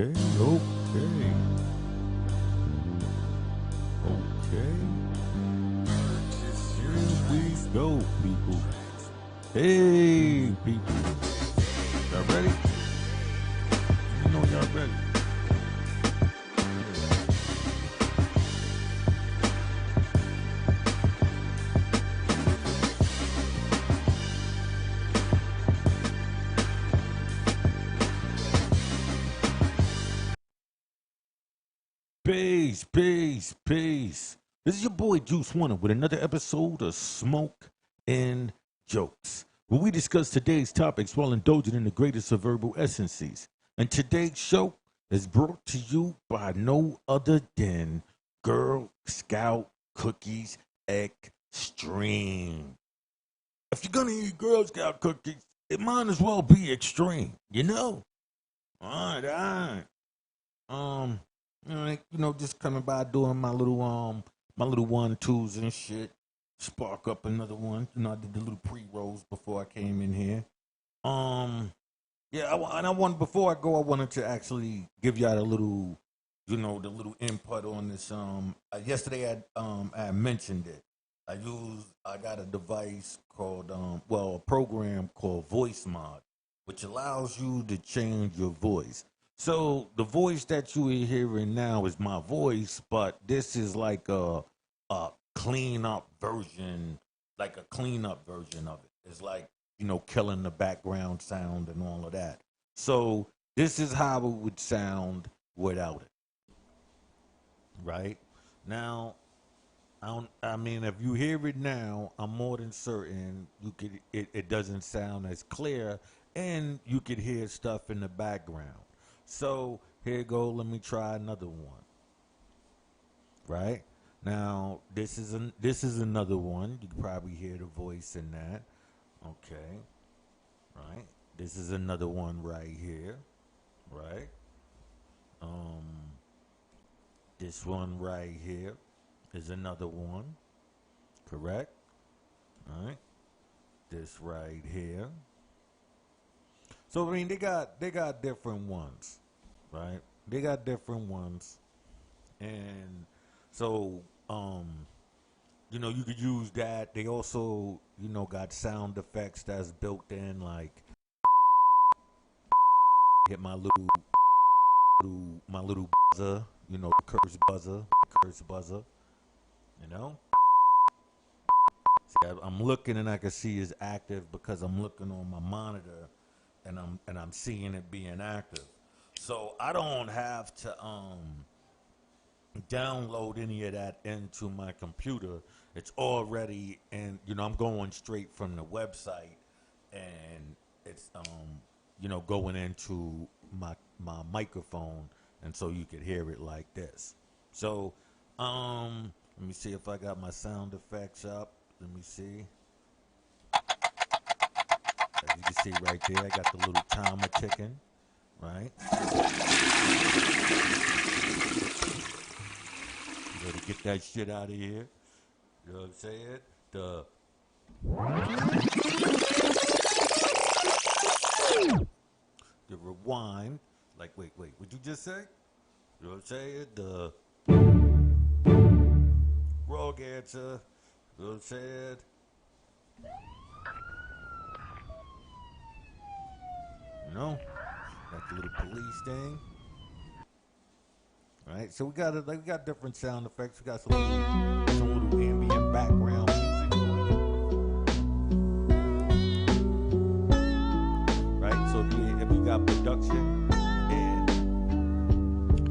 Okay, okay. Okay. Here we go, people. Hey, people. Y'all ready? You know y'all ready. Peace, peace, peace. This is your boy Juice Warner with another episode of Smoke and Jokes, where we discuss today's topics while indulging in the greatest of verbal essences. And today's show is brought to you by no other than Girl Scout Cookies Extreme. If you're gonna eat Girl Scout cookies, it might as well be extreme, you know? All right. Um, just coming by doing my little 1-2s and shit. Spark up another one. I did the little pre-rolls before I came in here. Um, yeah, and I want before I go, I wanted to actually give y'all a little, the little input on this. Yesterday I mentioned it. I got a device called a program called Voice Mod, which allows you to change your voice. So the voice that you are hearing now is my voice, but this is like a clean up version of it. It's like, killing the background sound and all of that. So this is how it would sound without it. Right? Now, I mean, if you hear it now, I'm more than certain it doesn't sound as clear, and you could hear stuff in the background. So here you go. Let me try another one. Right now, this is another one. You can probably hear the voice in that. Okay, right. This is another one right here. Right. Um, this one right here is another one. Correct. All right. This right here. So I mean, they got different ones, right? They got different ones, and so you could use that. They also, got sound effects that's built in, like hit my little buzzer, curse buzzer, you know. See, I'm looking and I can see it's active because I'm looking on my monitor, and I'm seeing it being active. So I don't have to download any of that into my computer. It's already, and I'm going straight from the website, and it's going into my microphone, and so you could hear it like this. So let me see if I got my sound effects up. Let me see. As you can see right there, I got the little timer ticking, right? You got to get that shit out of here. You know what I'm saying? The rewind. Like, wait, what'd you just say? You know what I'm saying? The wrong answer. You know what I'm saying? Got the little police thing. All right, so we got different sound effects. We got some little ambient background music going. Right, so if you got production and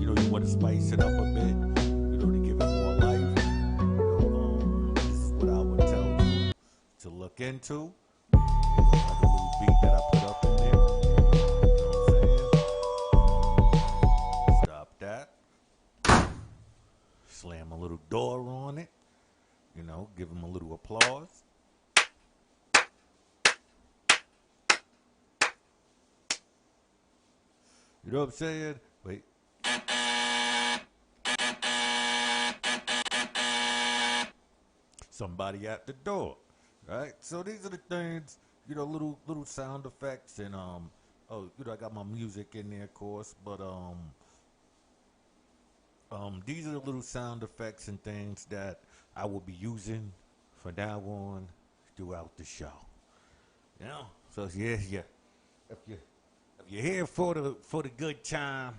you want to spice it up a bit, to give it more life, this is what I would tell you to look into. Like a little beat that I put up in there. You know what I'm saying? Stop that. Slam a little door on it. Give him a little applause. You know what I'm saying? Wait. Somebody at the door. Right? So these are the things, little sound effects, and I got my music in there, of course, but These are the little sound effects and things that I will be using from now on throughout the show. You know, so yeah, yeah. If you if you're here for the good time,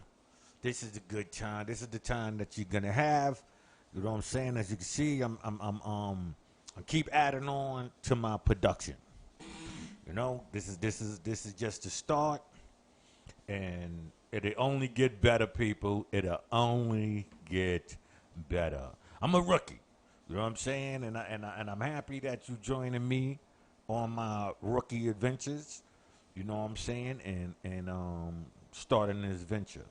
this is the good time. This is the time that you're gonna have. You know what I'm saying? As you can see, I keep adding on to my production. You know, this is just the start, and it'll only get better, people. It'll only get better. I'm a rookie. You know what I'm saying? And I'm happy that you joining me on my rookie adventures. You know what I'm saying? And starting this venture.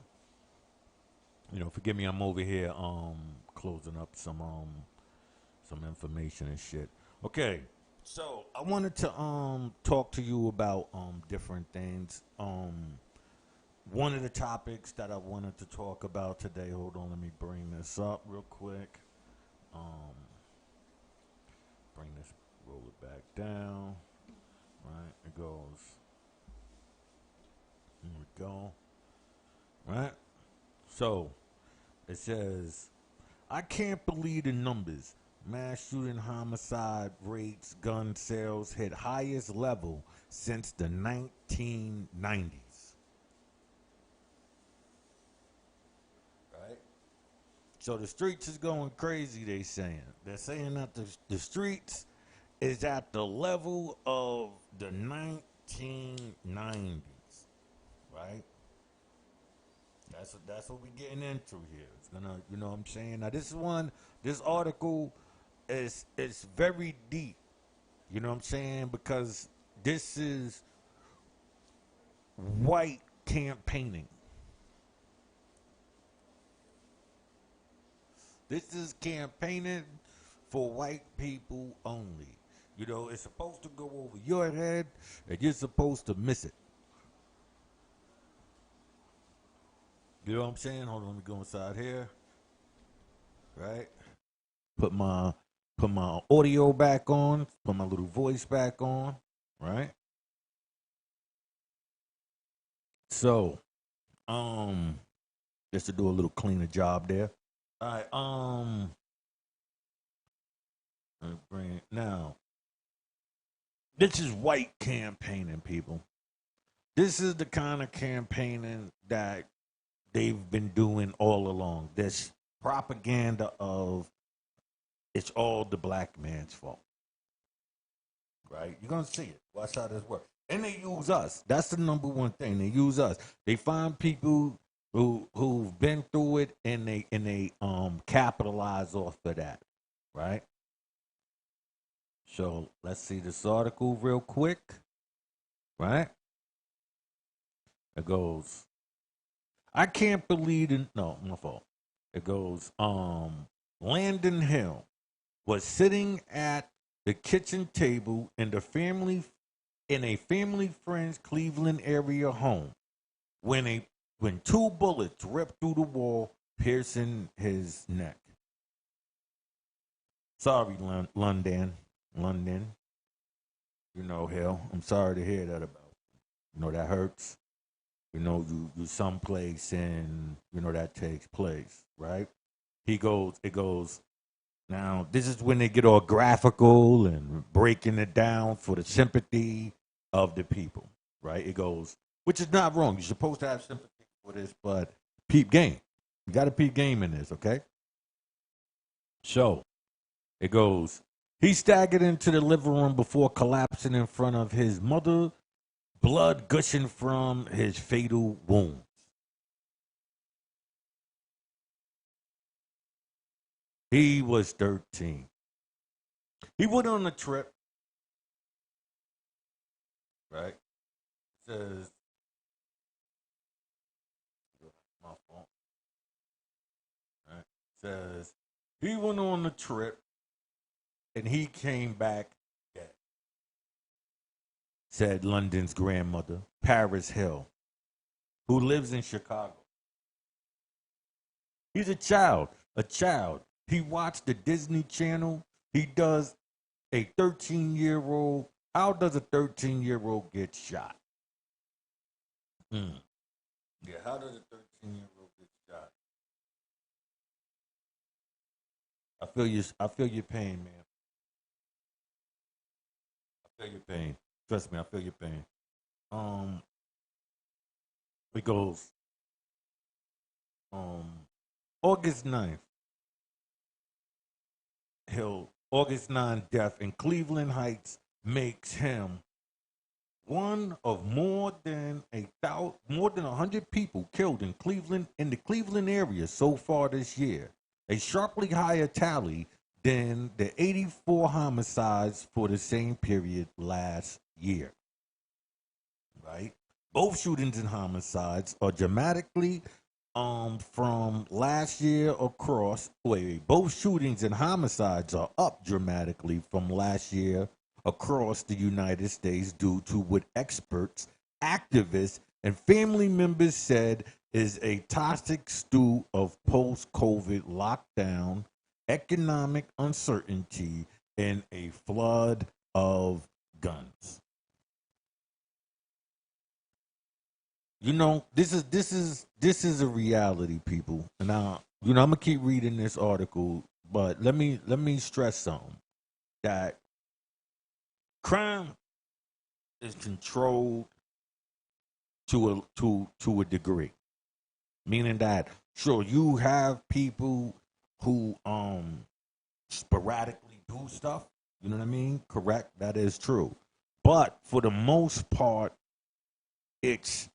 You know, forgive me, I'm over here closing up some information and shit. Okay. So I wanted to talk to you about different things. One of the topics that I wanted to talk about today, hold on, let me bring this up real quick. Um, bring this, roll it back down. Right, it goes. Here we go. Right? So, it says, I can't believe the numbers. Mass shooting, homicide rates, gun sales hit highest level since the 1990s. Right? So the streets is going crazy, they saying. They're saying that the streets is at the level of the 1990s. Right? That's what we're getting into here. It's gonna, you know what I'm saying? Now this article is very deep. You know what I'm saying? Because this is white campaigning. This is campaigning for white people only. You know, it's supposed to go over your head, and you're supposed to miss it. You know what I'm saying? Hold on, let me go inside here. Right? Put my put my audio back on, put my little voice back on, right? So, um, just to do a little cleaner job there. All right, let me bring it now. This is white campaigning, people. This is the kind of campaigning that they've been doing all along. This propaganda of it's all the black man's fault, right? You're gonna see it. Watch how this works. And they use us. That's the number one thing. They use us. They find people who've been through it and they capitalize off of that. Right? So let's see this article real quick. Right? It goes, I can't believe it. No, my fault. It goes, Landon Hill was sitting at the kitchen table in a family friend's Cleveland area home when a when two bullets ripped through the wall, piercing his neck. Sorry, London. You know, hell, I'm sorry to hear that about. You know that hurts. You know, you someplace and you know that takes place, right? It goes. Now, this is when they get all graphical and breaking it down for the sympathy of the people, right? It goes, which is not wrong. You're supposed to have sympathy for this, but peep game. You got to peep game in this, okay? So it goes, he staggered into the living room before collapsing in front of his mother, blood gushing from his fatal wounds. He was 13. He went on a trip, right? Says, my fault, right? Says, he went on a trip and he came back dead, said London's grandmother, Paris Hill, who lives in Chicago. He's a child, a child. He watched the Disney Channel. He does a 13-year-old. How does a 13-year-old get shot? Mm. Yeah, how does a 13-year-old get shot? I feel your pain, man. I feel your pain. Trust me, I feel your pain. Um, it goes um August 9th. August 9th death in Cleveland Heights makes him one of more than 100 people killed in Cleveland in the Cleveland area so far this year, a sharply higher tally than the 84 homicides for the same period last year. Right? Both shootings and homicides are dramatically from last year across. Both shootings and homicides are up dramatically from last year across the United States due to what experts, activists, and family members said is a toxic stew of post-COVID lockdown, economic uncertainty, and a flood of guns. This is a reality, people. And now, I'm gonna keep reading this article, but let me stress something that crime is controlled to a degree, meaning that sure you have people who sporadically do stuff. You know what I mean? Correct, that is true. But for the most part, it's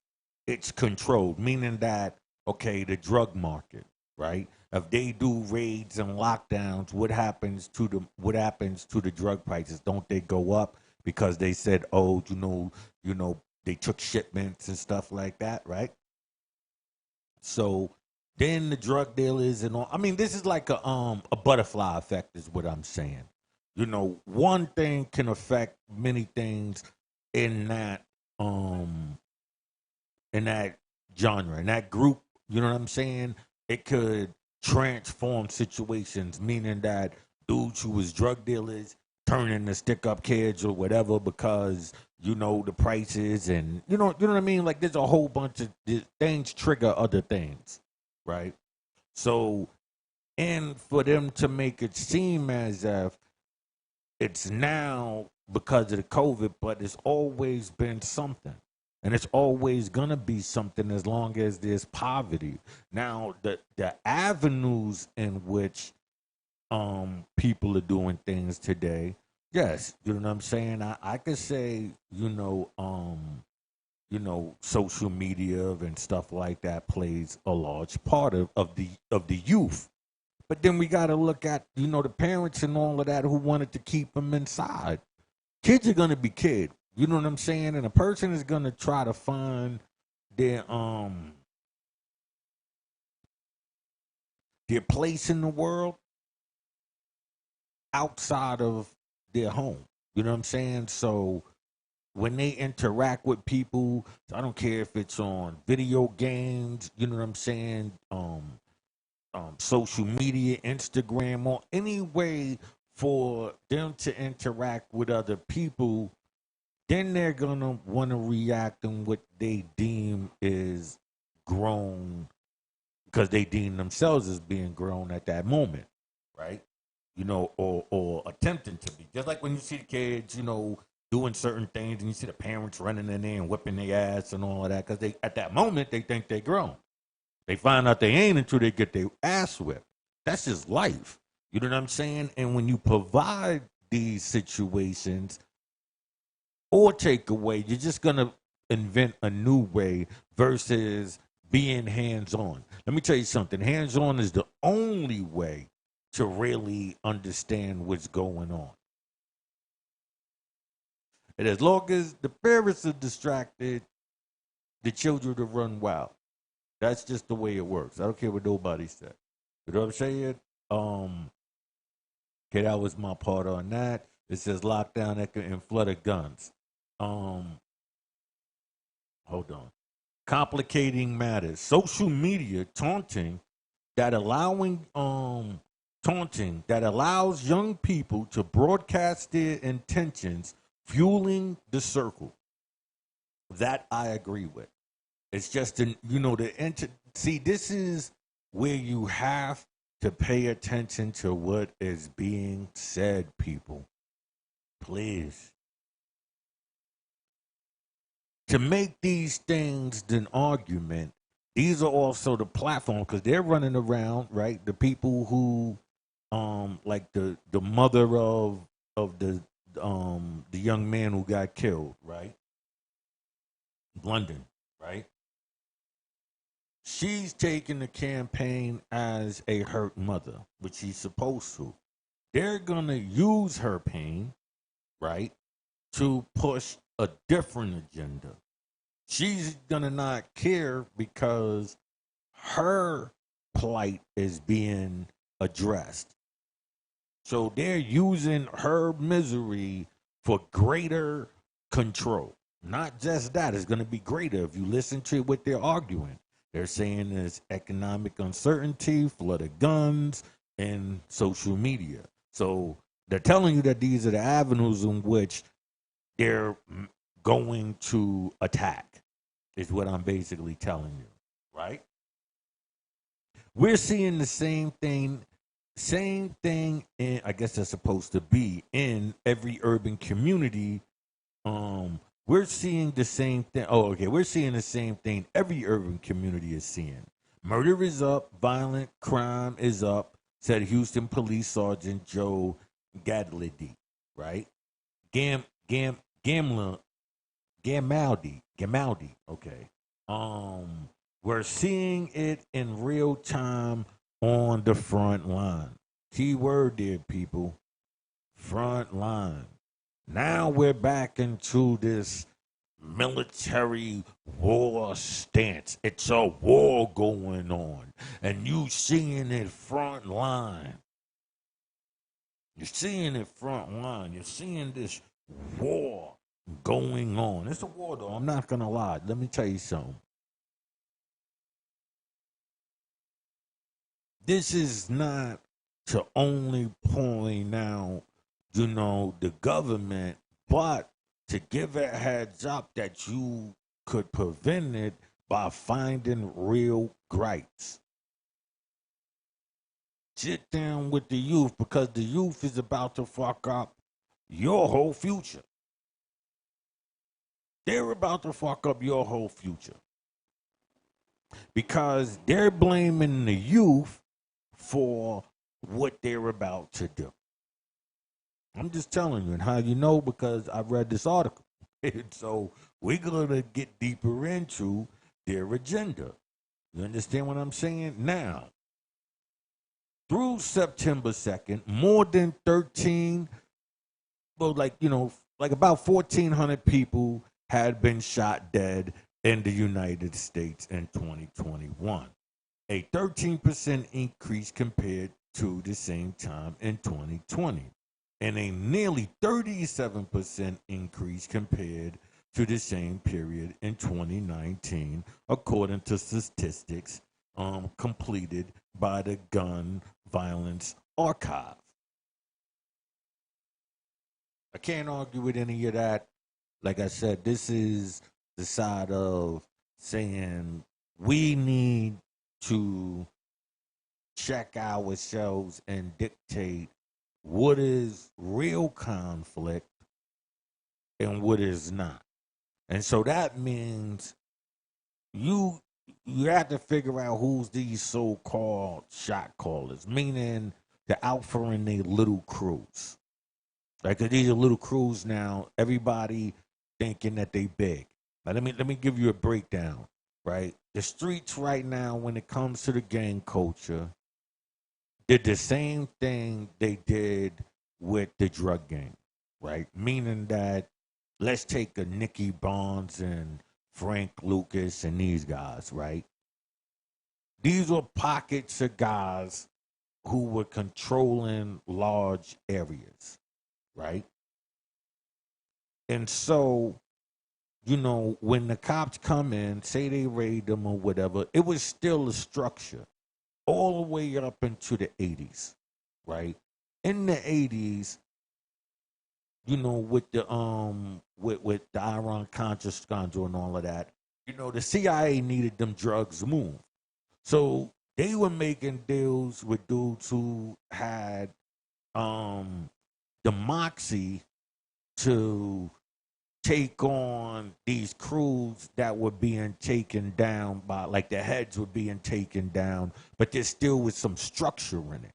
it's controlled, meaning that okay, the drug market, right? If they do raids and lockdowns, what happens to the drug prices? Don't they go up because they said, oh, they took shipments and stuff like that, right? So then the drug dealers and all. I mean, this is like a butterfly effect, is what I'm saying. One thing can affect many things in that um in that genre, in that group, you know what I'm saying? It could transform situations, meaning that dudes who was drug dealers turn into stick up kids or whatever because the prices and you know what I mean? Like there's a whole bunch of things trigger other things, right? So and for them to make it seem as if it's now because of the COVID, but it's always been something. And it's always gonna be something as long as there's poverty. Now, the avenues in which people are doing things today, yes, you know what I'm saying? I could say, social media and stuff like that plays a large part of the youth. But then we got to look at the parents and all of that who wanted to keep them inside. Kids are gonna be kids. You know what I'm saying? And a person is gonna try to find their um their place in the world outside of their home. You know what I'm saying? So when they interact with people, I don't care if it's on video games, you know what I'm saying? Social media, Instagram, or any way for them to interact with other people, then they're gonna want to react in what they deem is grown because they deem themselves as being grown at that moment, right? Or attempting to be. Just like when you see the kids, doing certain things, and you see the parents running in there and whipping their ass and all of that, because they at that moment they think they're grown. They find out they ain't until they get their ass whipped. That's just life. You know what I'm saying? And when you provide these situations or take away, you're just gonna invent a new way versus being hands on. Let me tell you something. Hands on is the only way to really understand what's going on. And as long as the parents are distracted, the children will run wild. That's just the way it works. I don't care what nobody said. You know what I'm saying? Um, okay, that was my part on that. It says lockdown and flood of guns. Um, hold on. Complicating matters. Social media taunting that allows young people to broadcast their intentions, fueling the circle. That I agree with. It's just the see, this is where you have to pay attention to what is being said, people. Please. To make these things an argument, these are also the platform because they're running around, right? The people who, like the mother of the young man who got killed, right? London, right? She's taking the campaign as a hurt mother, which she's supposed to. They're gonna use her pain, right, to push a different agenda. She's gonna not care because her plight is being addressed. So they're using her misery for greater control. Not just that, it's going to be greater if you listen to what they're arguing. They're saying there's economic uncertainty, flood of guns, and social media. So they're telling you that these are the avenues in which they're going to attack, is what I'm basically telling you, right? We're seeing the same thing in, I guess that's supposed to be in every urban community. We're seeing the same thing. Oh, okay. We're seeing the same thing every urban community is seeing. Murder is up, violent crime is up, said Houston Police Sergeant Joe Gadlady, right? Gam Gam Gamla Gamaldi, okay. We're seeing it in real time on the front line. Key word there, people. Front line. Now we're back into this military war stance. It's a war going on. And you seeing it front line. You're seeing it front line. You're seeing this war going on. It's a war, though. I'm not going to lie. Let me tell you something. This is not to only point out, the government, but to give a heads up that you could prevent it by finding real gripes. Sit down with the youth because the youth is about to fuck up your whole future. They're about to fuck up your whole future because they're blaming the youth for what they're about to do. I'm just telling you, and how you know because I read this article. And so we're gonna get deeper into their agenda. You understand what I'm saying? Now, through September 2nd, more than 13, well, like about 1,400 people had been shot dead in the United States in 2021, a 13% increase compared to the same time in 2020, and a nearly 37% increase compared to the same period in 2019, according to statistics completed by the Gun Violence Archive. I can't argue with any of that. Like I said, this is the side of saying we need to check ourselves and dictate what is real conflict and what is not. And so that means you you have to figure out who's these so-called shot callers, meaning the alpha in their little crews. Like 'cause these are little crews now. Everybody thinking that they big. Now let me give you a breakdown. Right, the streets right now, when it comes to the gang culture, did the same thing they did with the drug game. Right, meaning that let's take a Nicky Barnes and Frank Lucas and these guys. Right, these were pockets of guys who were controlling large areas. Right, and so when the cops come in, say they raid them or whatever, it was still a structure all the way up into the 80s, right? In the 80s, with the with the Iran Contra scandal and all of that, the CIA needed them drugs moved. So they were making deals with dudes who had the moxie to take on these crews that were being taken down by, like, the heads were being taken down, but there still was some structure in it.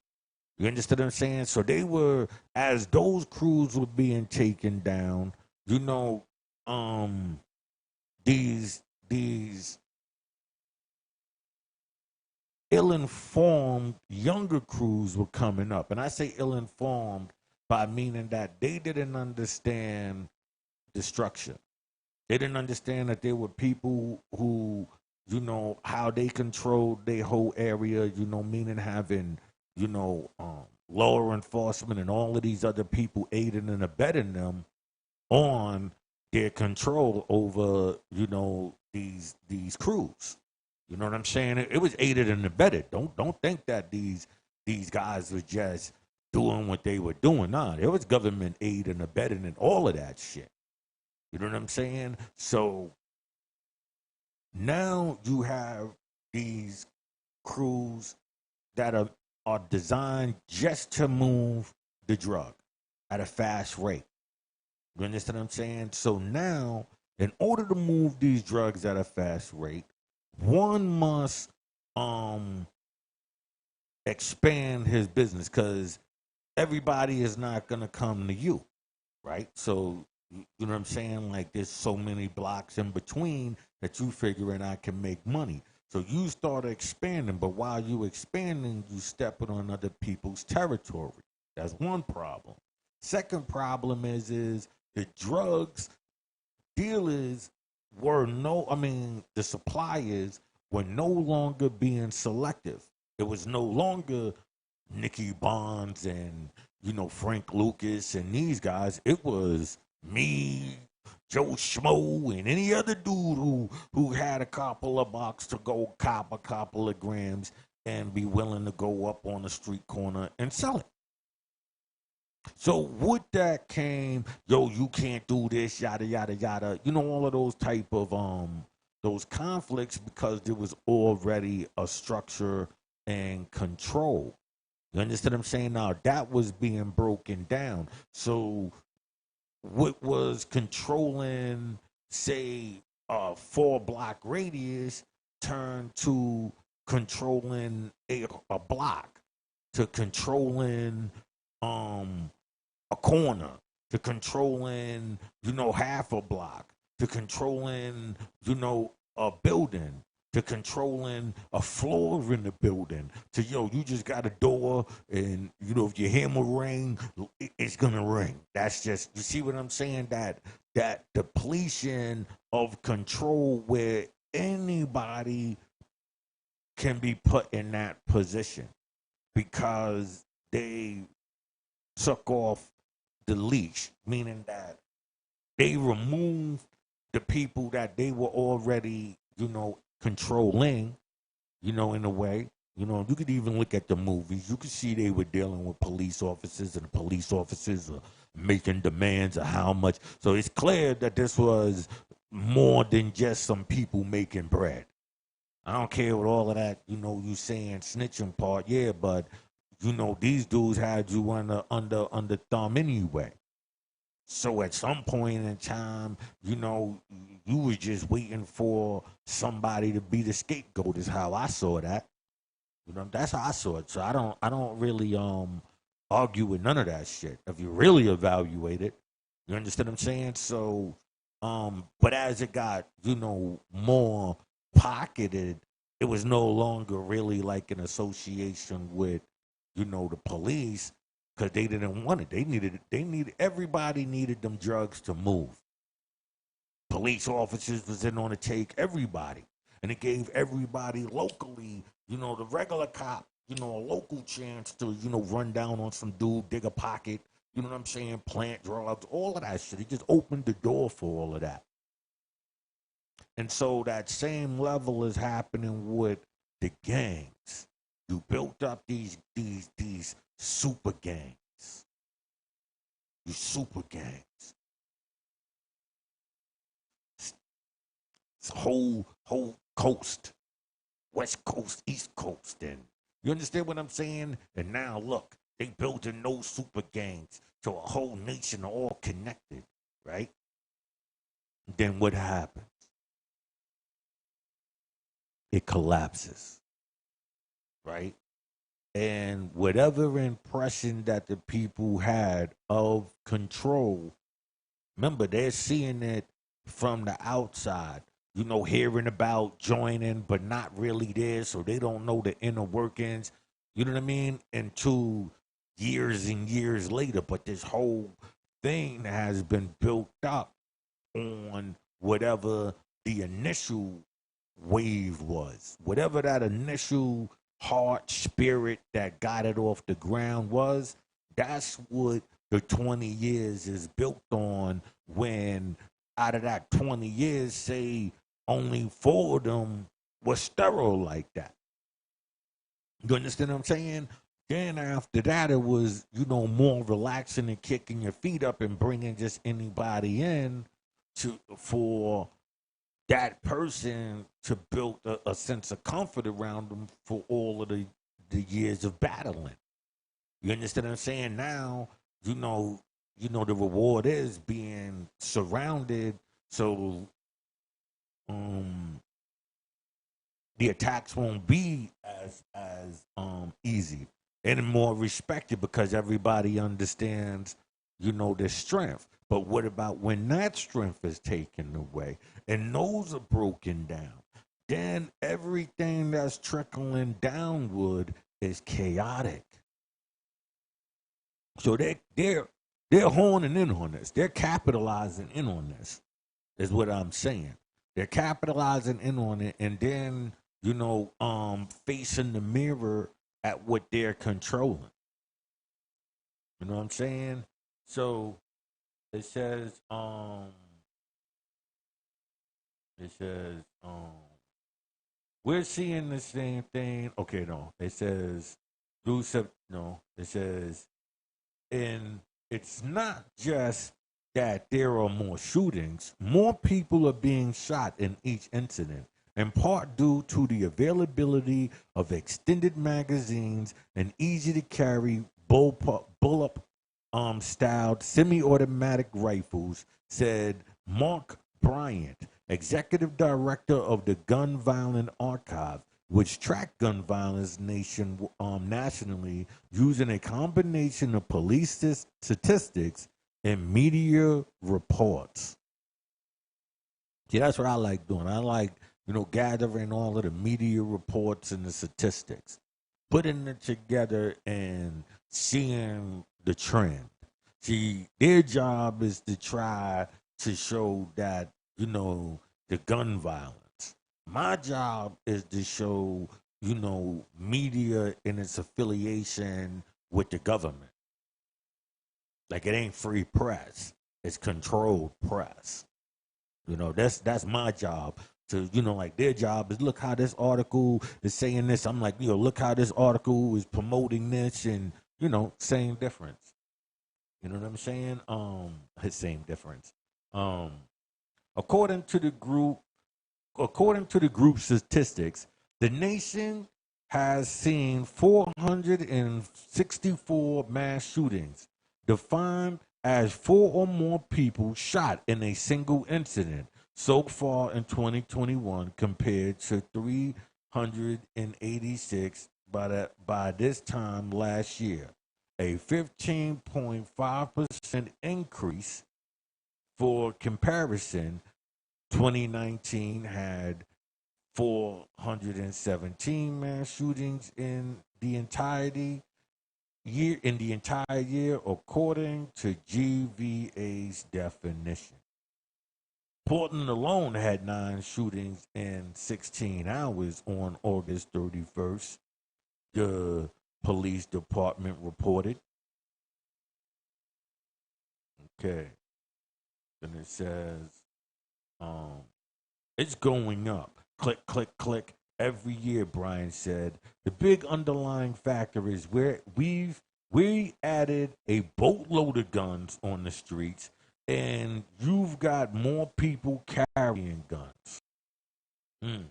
You understand what I'm saying? So they were, as those crews were being taken down, you know, um, these ill-informed younger crews were coming up, and I say ill-informed by meaning that they didn't understand the structure. They didn't understand that there were people who, how they controlled their whole area, meaning having, law enforcement and all of these other people aiding and abetting them on their control over, these crews. You know what I'm saying? It was aided and abetted. Don't think that these guys were just doing what they were doing. Nah, there was government aid and abetting and all of that shit. You know what I'm saying? So now you have these crews that are designed just to move the drug at a fast rate. You understand what I'm saying? So now, in order to move these drugs at a fast rate, one must um expand his business because everybody is not gonna come to you, right? So you know what I'm saying? Like, there's so many blocks in between that you figuring I can make money. So you start expanding, but while you expanding, you stepping on other people's territory. That's one problem. Second problem is the drugs dealers were no, I mean, the suppliers were no longer being selective. It was no longer Nicky Bonds and, Frank Lucas and these guys. It was me, Joe Schmo, and any other dude who had a couple of bucks to go cop a couple of grams and be willing to go up on the street corner and sell it. So with that came, yo, you can't do this, yada yada yada. All of those type of those conflicts because there was already a structure and control. You understand what I'm saying? Now that was being broken down. So what was controlling, say, a 4 block radius turned to controlling a block, to controlling um a corner, to controlling, half a block, to controlling, a building, to controlling a floor in the building, to, you just got a door and, if your hammer ring, it's gonna ring. That's just, you see what I'm saying? That depletion of control where anybody can be put in that position because they took off the leash, meaning that they removed the people that they were already, controlling, in a way. You could even look at the movies. You could see they were dealing with police officers, and the police officers are making demands of how much. So it's clear that this was more than just some people making bread. I don't care what all of that, you saying snitching part, yeah, but these dudes had you under thumb anyway. So at some point in time, you was just waiting for somebody to be the scapegoat. Is how I saw that. That's how I saw it. So I don't really argue with none of that shit. If you really evaluate it, you understand what I'm saying? So but as it got, more pocketed, it was no longer really like an association with, the police because they didn't want it. They needed everybody needed them drugs to move. Police officers was in on to take everybody. And it gave everybody locally, the regular cop, a local chance to, run down on some dude, dig a pocket, you know what I'm saying, plant drugs, all of that shit. It just opened the door for all of that. And so that same level is happening with the gangs. You built up these super gangs. You super gangs. It's whole coast, West Coast, East Coast, and you understand what I'm saying? And now look, they building those super gangs, so a whole nation are all connected, right? Then what happens? It collapses, right? And whatever impression that the people had of control, remember, they're seeing it from the outside, hearing about joining, but not really there, so they don't know the inner workings, you know what I mean? Until years and years later. But this whole thing has been built up on whatever the initial wave was, whatever that initial heart spirit that got it off the ground was. That's what the 20 years is built on. When out of that 20 years, say only 4 of them were sterile like that. You understand what I'm saying? Then after that, it was, more relaxing and kicking your feet up and bringing just anybody in for that person to build a sense of comfort around them for all of the years of battling. You understand what I'm saying? Now, the reward is being surrounded, so um the attacks won't be as easy and more respected because everybody understands, their strength. But what about when that strength is taken away and those are broken down? Then everything that's trickling downward is chaotic. So they're honing in on this. They're capitalizing in on this, is what I'm saying. They're capitalizing in on it, and then facing the mirror at what they're controlling. You know what I'm saying? So it says, it says, we're seeing the same thing. Okay, no, it says, no, it says, and it's not just that there are more shootings, more people are being shot in each incident, in part due to the availability of extended magazines and easy to carry bullpup styled semi automatic rifles, said Mark Bryant, executive director of the Gun Violence Archive, which track gun violence nationally using a combination of police statistics and media reports. See, that's what I like doing. I like, gathering all of the media reports and the statistics, putting it together and seeing the trend. See, their job is to try to show that, the gun violence. My job is to show, media in its affiliation with the government. Like it ain't free press. It's controlled press. That's my job. To, like their job is look how this article is saying this. I'm like, look how this article is promoting this and, same difference. You know what I'm saying? Same difference. Um, according to the group, according to the group's statistics, the nation has seen 464 mass shootings, defined as 4 or more people shot in a single incident so far in 2021 compared to 386 by this time last year, a 15.5% increase. For comparison, 2019 had 417 mass shootings in the entire year, according to GVA's definition. Portland alone had 9 shootings in 16 hours on August 31st. The police department reported. Okay, and it says, um, it's going up. Click, click, click. Every year, Brian said. The big underlying factor is where we added a boatload of guns on the streets, and you've got more people carrying guns. Mm.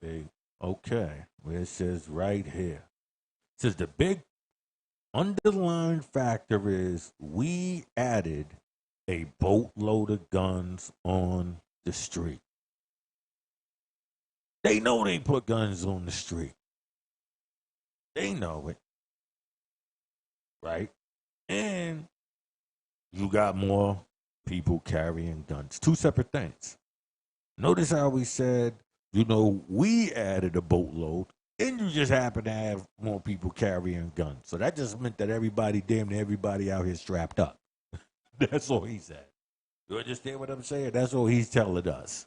big. Okay, where it says right here. It says the big underlying factor is we added a boatload of guns on the street. They know they put guns on the street. They know it, right? And you got more people carrying guns. Two separate things. Notice how we said, we added a boatload, and you just happen to have more people carrying guns. So that just meant that damn near everybody out here strapped up. That's all he said. You understand what I'm saying? That's all he's telling us.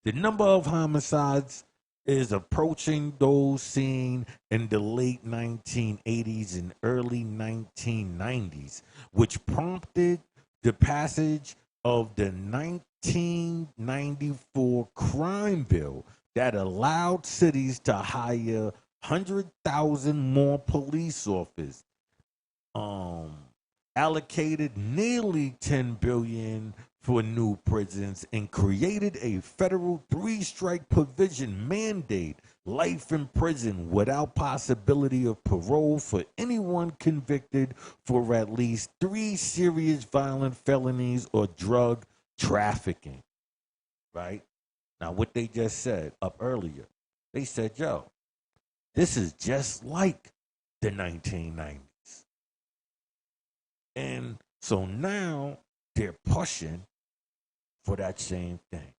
The number of homicides is approaching those seen in the late 1980s and early 1990s, which prompted the passage of the 1994 crime bill that allowed cities to hire 100,000 more police officers. Allocated nearly 10 billion for new prisons and created a federal three-strike provision mandate life in prison without possibility of parole for anyone convicted for at least 3 serious violent felonies or drug trafficking. Right? Now, what they just said up earlier, they said, yo, this is just like the 1990s. And so now they're pushing for that same thing.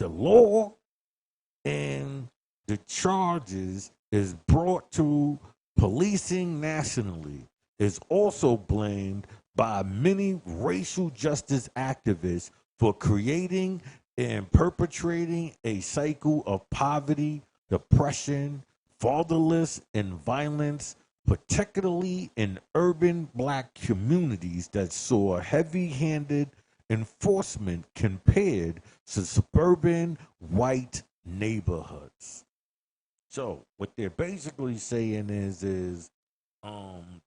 The law and the charges is brought to policing nationally is also blamed by many racial justice activists for creating and perpetrating a cycle of poverty, depression, fatherless, and violence, particularly in urban black communities that saw heavy-handed enforcement compared to suburban white neighborhoods. So what they're basically saying is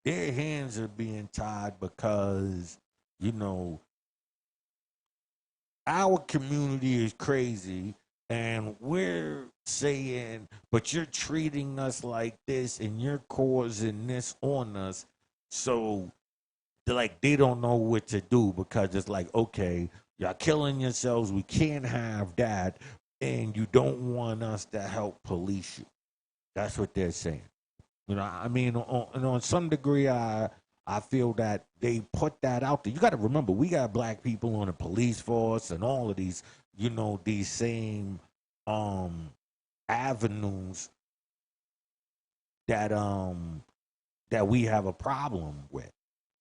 their hands are being tied because, you know, our community is crazy and we're saying, but you're treating us like this and you're causing this on us. So they don't know what to do because it's like, okay, y'all killing yourselves. We can't have that. And you don't want us to help police you. That's what they're saying. I mean, on some degree, I feel that they put that out there. You got to remember, we got black people on the police force and all of these, these same avenues that we have a problem with.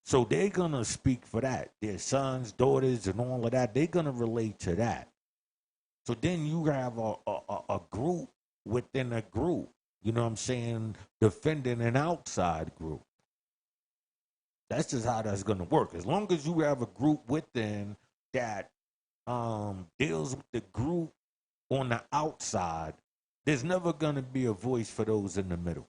So they're gonna speak for that. Their sons, daughters, and all of that. They're gonna relate to that. So then you have a group within a group. You know what I'm saying? Defending an outside group. That's just how that's gonna work. As long as you have a group within that deals with the group on the outside, there's never gonna be a voice for those in the middle.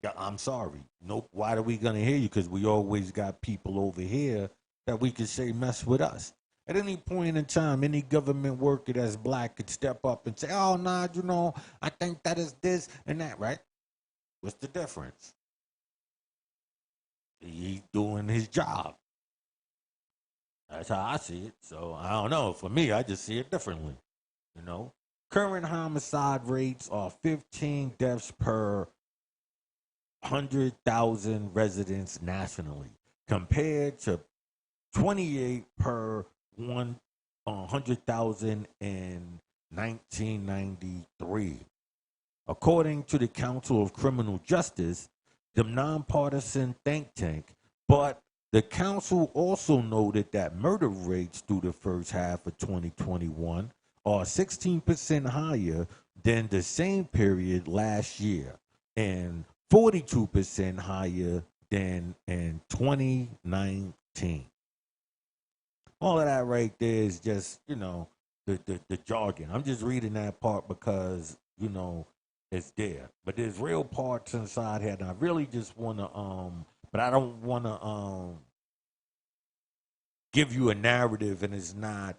Yeah, I'm sorry. Nope. Why are we gonna hear you? Because we always got people over here that we could say mess with us. At any point in time, any government worker that's black could step up and say, "Oh, nah, I think that is this and that." Right? What's the difference? He's doing his job. That's how I see it. So I don't know. For me, I just see it differently. You know, current homicide rates are 15 deaths per 100,000 residents nationally, compared to 28 per 100,000 in 1993. According to the Council of Criminal Justice, the nonpartisan think tank, but the council also noted that murder rates through the first half of 2021 are 16% higher than the same period last year and 42% higher than in 2019. All of that right there is just, the jargon. I'm just reading that part because, it's there. But there's real parts inside here, and I really just want to, but I don't want to give you a narrative and it's not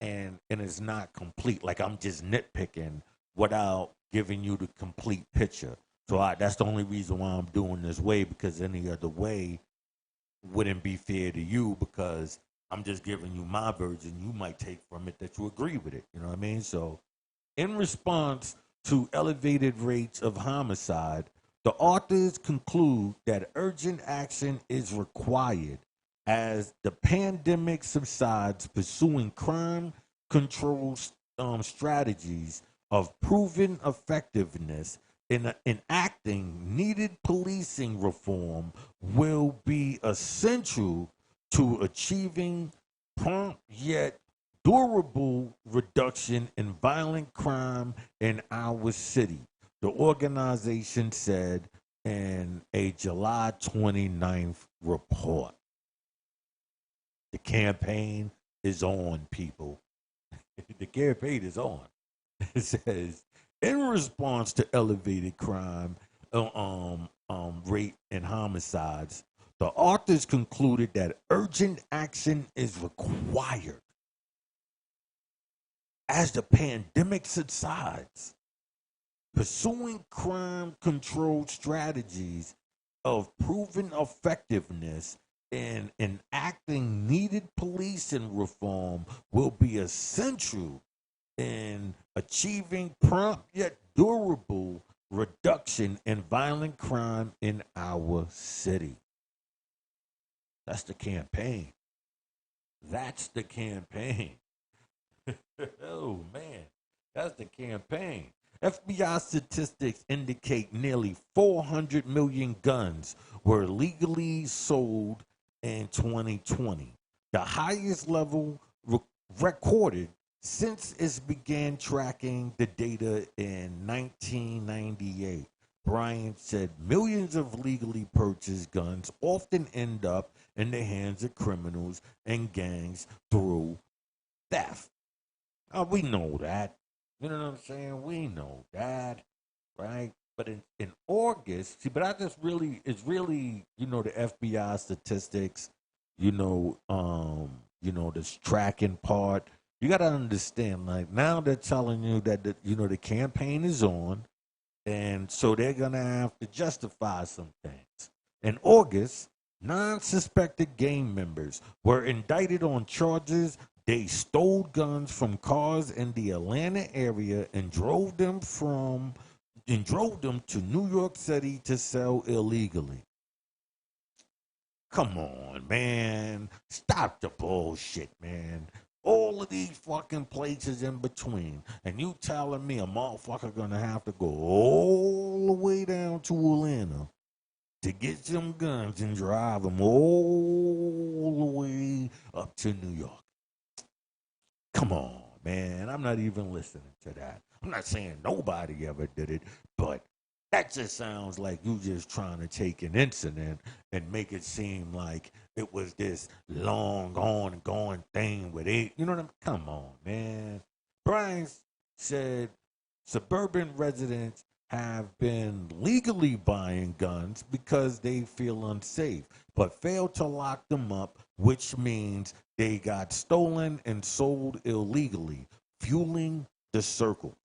and it's not complete. Like I'm just nitpicking without giving you the complete picture. So that's the only reason why I'm doing this way, because any other way wouldn't be fair to you, because I'm just giving you my version. You might take from it that you agree with it. You know what I mean? So in response to elevated rates of homicide, the authors conclude that urgent action is required as the pandemic subsides, pursuing crime control strategies of proven effectiveness in enacting needed policing reform will be essential to achieving prompt yet durable reduction in violent crime in our city, the organization said in a July 29th report. The campaign is on, people. The campaign is on. It says, in response to elevated crime rate and homicides, the authors concluded that urgent action is required as the pandemic subsides, pursuing crime control strategies of proven effectiveness and enacting needed policing reform will be essential in achieving prompt yet durable reduction in violent crime in our city. That's the campaign. That's the campaign. Oh man, that's the campaign. FBI statistics indicate nearly 400 million guns were legally sold in 2020, the highest level recorded since it began tracking the data in 1998. Bryant said millions of legally purchased guns often end up in the hands of criminals and gangs through theft. We know that. You know what I'm saying? We know that, right? But in August, see, but I just really, it's really, the FBI statistics, this tracking part. You got to understand, like, now they're telling you that, the campaign is on, and so they're going to have to justify some things. In August, 9 suspected gang members were indicted on charges they stole guns from cars in the Atlanta area and drove them to New York City to sell illegally. Come on, man. Stop the bullshit, man. All of these fucking places in between. And you telling me a motherfucker gonna have to go all the way down to Atlanta to get some guns and drive them all the way up to New York. Come on, man. I'm not even listening to that. I'm not saying nobody ever did it, but that just sounds like you just trying to take an incident and make it seem like it was this long ongoing thing with it. You know what I'm? Come on, man. Brian said suburban residents have been legally buying guns because they feel unsafe, but failed to lock them up, which means they got stolen and sold illegally, fueling the circle.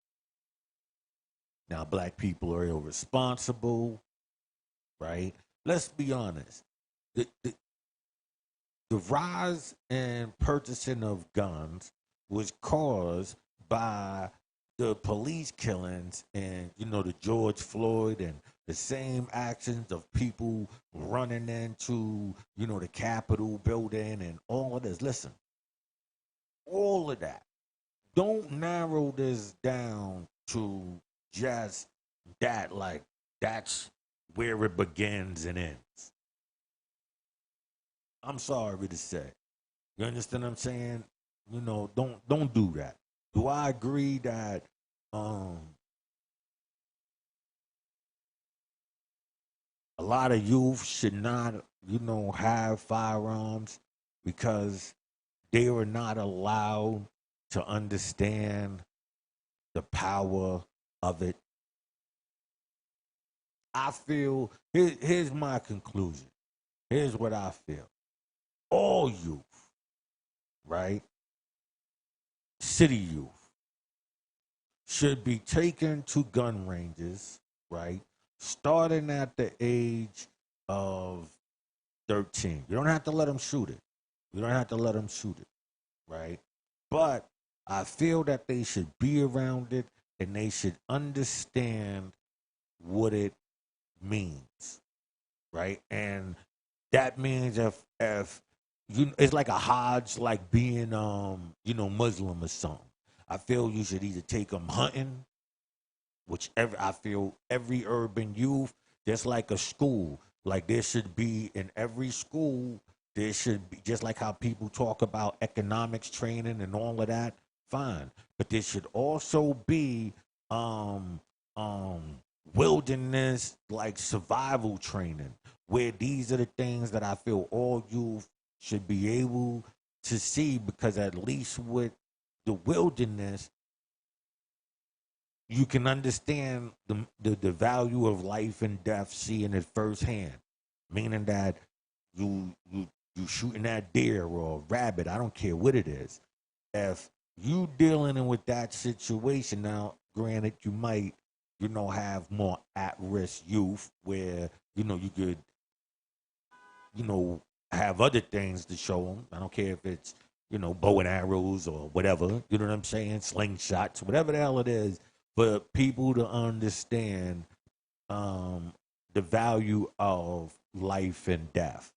Now, black people are irresponsible, right? Let's be honest. The, the, the rise in purchasing of guns was caused by the police killings and, the George Floyd and the same actions of people running into, the Capitol building and all of this. Listen, all of that. Don't narrow this down to just that, like, that's where it begins and ends. I'm sorry to say. You understand what I'm saying? Don't do that. Do I agree that um a lot of youth should not, have firearms because they were not allowed to understand the power of it? I feel, here's my conclusion. Here's what I feel. All youth, right? city youth should be taken to gun ranges, right? Starting at the age of 13. You don't have to let them shoot it. You don't have to let them shoot it, right? But I feel that they should be around it and they should understand what it means, right? And that means if you, it's like a Hajj, like being Muslim or something. I feel you should either take them hunting, which I feel every urban youth, there's like a school. Like there should be in every school, there should be just like how people talk about economics training and all of that. Fine, but there should also be um um wilderness like survival training, where these are the things that I feel all youth should be able to see, because at least with the wilderness you can understand the value of life and death, seeing it firsthand. Meaning that you shooting that deer or a rabbit, I don't care what it is. If you dealing with that situation now, granted you might, have more at risk youth where, you could, you know, have other things to show them. I don't care if it's, bow and arrows or whatever, you know what I'm saying? Slingshots, whatever the hell it is, for people to understand the value of life and death.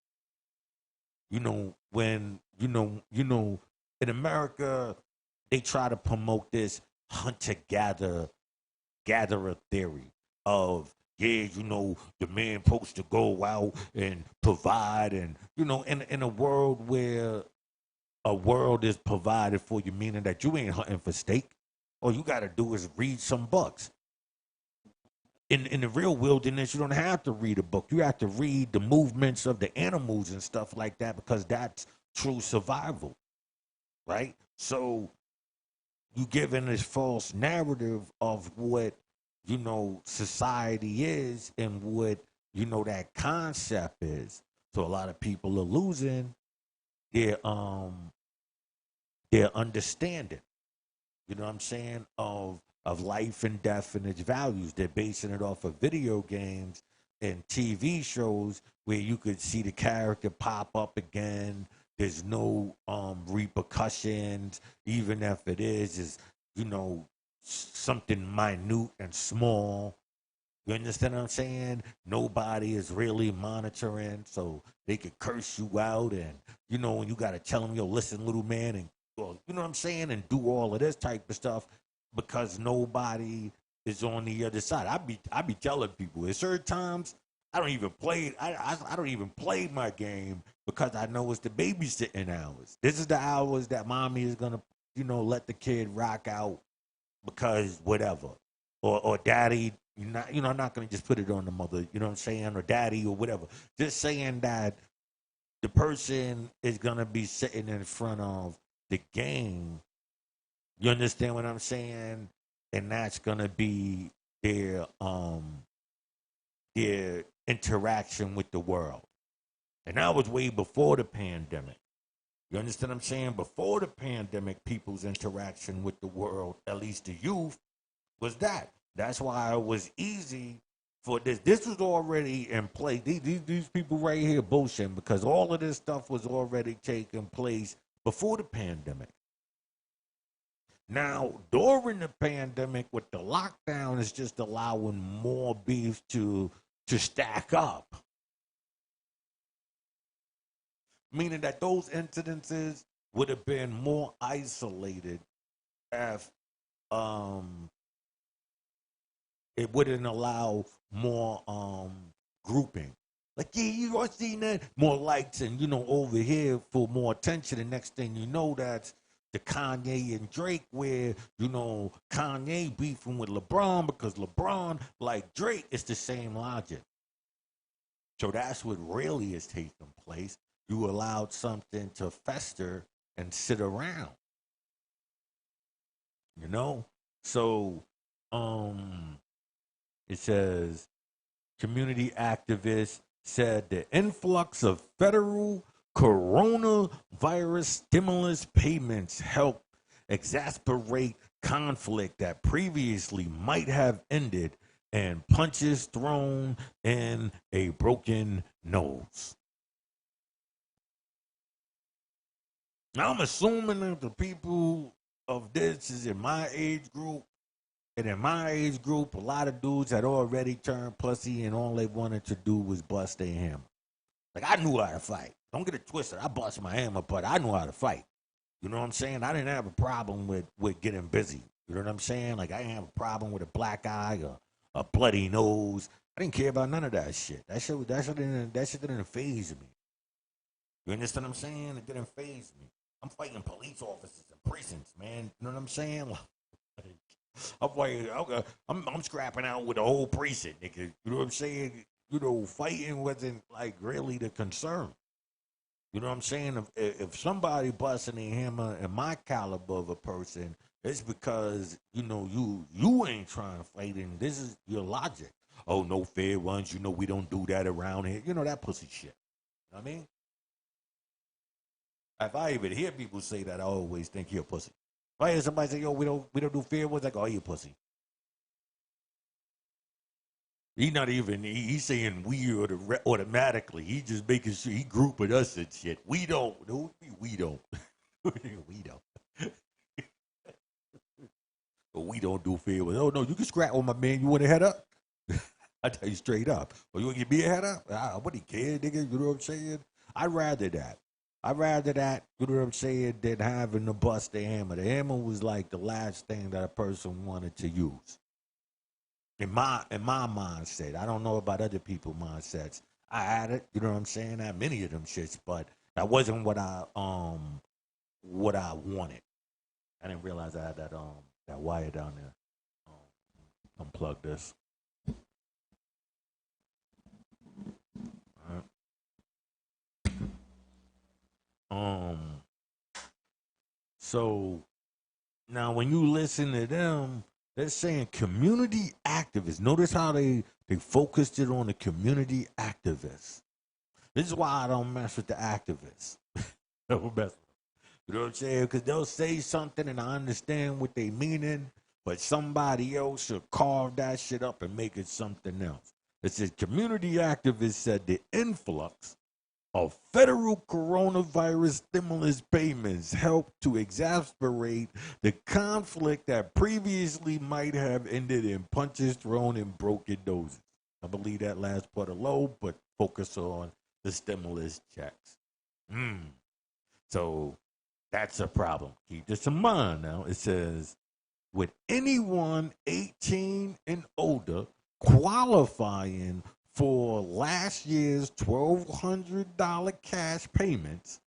When in America they try to promote this hunter gatherer theory of, yeah, the man supposed to go out and provide, and in a world where a world is provided for you, meaning that you ain't hunting for steak. All you got to do is read some books. In the real wilderness, you don't have to read a book. You have to read the movements of the animals and stuff like that, because that's true survival, right? So you given this false narrative of what society is and what that concept is. So a lot of people are losing their understanding, you know what I'm saying, of life and death and its values. They're basing it off of video games and TV shows where you could see the character pop up again. There's no repercussions, even if it is something minute and small. You understand what I'm saying? Nobody is really monitoring, so they could curse you out, and when you gotta tell them, yo, listen, little man, and well, you know what I'm saying, and do all of this type of stuff because nobody is on the other side. I be telling people at certain times I don't even play. I don't even play my game because I know it's the babysitting hours. This is the hours that mommy is gonna let the kid rock out because whatever, or daddy. I'm not gonna just put it on the mother. You know what I'm saying, or daddy or whatever. Just saying that the person is gonna be sitting in front of the game. You understand what I'm saying? And that's gonna be their interaction with the world. And that was way before the pandemic. You understand what I'm saying? Before the pandemic, people's interaction with the world, at least the youth, was that. That's why it was easy for this. This was already in place. These people right here bullshitting, because all of this stuff was already taking place before the pandemic. Now, during the pandemic, with the lockdown, is just allowing more beef to stack up, meaning that those incidences would have been more isolated if um, it wouldn't allow more grouping. Like, yeah, you are seeing that more likes, and over here for more attention. The next thing you know, that's the Kanye and Drake, where Kanye beefing with LeBron because LeBron like Drake. It's the same logic. So that's what really is taking place. You allowed something to fester and sit around. You know, so um, it says community activists said the influx of federal coronavirus stimulus payments helped exasperate conflict that previously might have ended, and punches thrown in a broken nose. Now, I'm assuming that the people of this is in my age group, and in my age group, a lot of dudes had already turned pussy, and all they wanted to do was bust their hammer. Like, I knew how to fight. Don't get it twisted. I bust my hammer, but I knew how to fight. You know what I'm saying? I didn't have a problem with getting busy. You know what I'm saying? Like, I didn't have a problem with a black eye or a bloody nose. I didn't care about none of that shit. That shit didn't phase me. You understand what I'm saying? It didn't phase me. I'm fighting police officers and precincts, man. You know what I'm saying? I'm fighting. I'm scrapping out with the whole precinct, nigga. You know what I'm saying? You know, fighting wasn't like really the concern. You know what I'm saying? If somebody busting a hammer in my caliber of a person, it's because you ain't trying to fight, and this is your logic. Oh, no fair ones. You know we don't do that around here. You know that pussy shit. You know what I mean? If I even hear people say that, I always think you're a pussy. If I hear somebody say, "Yo, we don't do fair ones," I go, "Oh, you pussy." He not even he's saying we automatically. He just making sure he grouping us and shit. We don't. No, we don't. We don't. But we don't do fair ones. Oh no, you can scrap on my man. You want to head up? I tell you straight up. Oh, you want to give me a head up? What do you care, nigga? You know what I'm saying? I'd rather that. I'd rather that, you know what I'm saying, than having to bust the hammer. The hammer was like the last thing that a person wanted to use. In my mindset. I don't know about other people's mindsets. I had it, you know what I'm saying? I had many of them shits, but that wasn't what I wanted. I didn't realize I had that wire down there. Unplug this. All right. So now when you listen to them, they're saying community activists. Notice how they focused it on the community activists. This is why I don't mess with the activists. Don't mess with them. You know what I'm saying? Because they'll say something and I understand what they meaning, but somebody else should carve that shit up and make it something else. It says community activists said the influx of federal coronavirus stimulus payments helped to exacerbate the conflict that previously might have ended in punches thrown and broken noses. I believe that last part alone, but focus on the stimulus checks. Mm. So that's a problem. Keep this in mind now. It says, with anyone 18 and older qualifying for last year's $1,200 cash payments,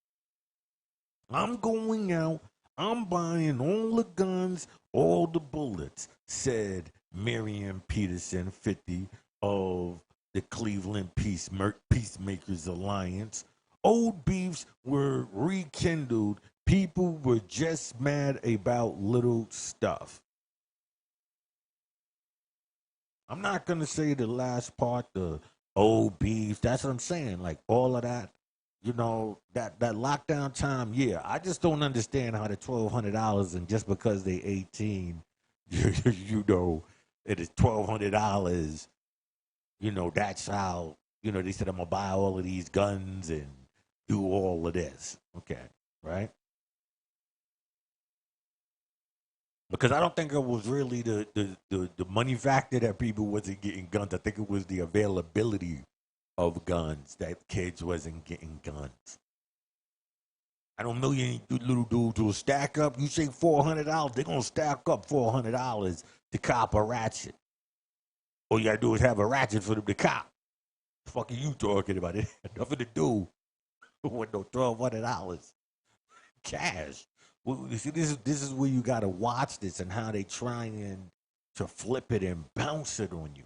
I'm going out, I'm buying all the guns, all the bullets, said Miriam Peterson, 50, of the Cleveland Peacemakers Alliance. Old beefs were rekindled. People were just mad about little stuff. I'm not gonna say the last part, the old beef. That's what I'm saying. Like all of that, that lockdown time. Yeah, I just don't understand how the $1,200 and just because they 18, it is $1,200. That's how they said I'm gonna buy all of these guns and do all of this. Okay, right? Because I don't think it was really the money factor that people wasn't getting guns. I think it was the availability of guns that kids wasn't getting guns. I don't know you little dudes will stack up. You say $400, they're gonna stack up $400 to cop a ratchet. All you gotta do is have a ratchet for them to cop. The fuck are you talking about? It had nothing to do with no $1,200 cash. Well, you see, this is where you got to watch this and how they trying to flip it and bounce it on you,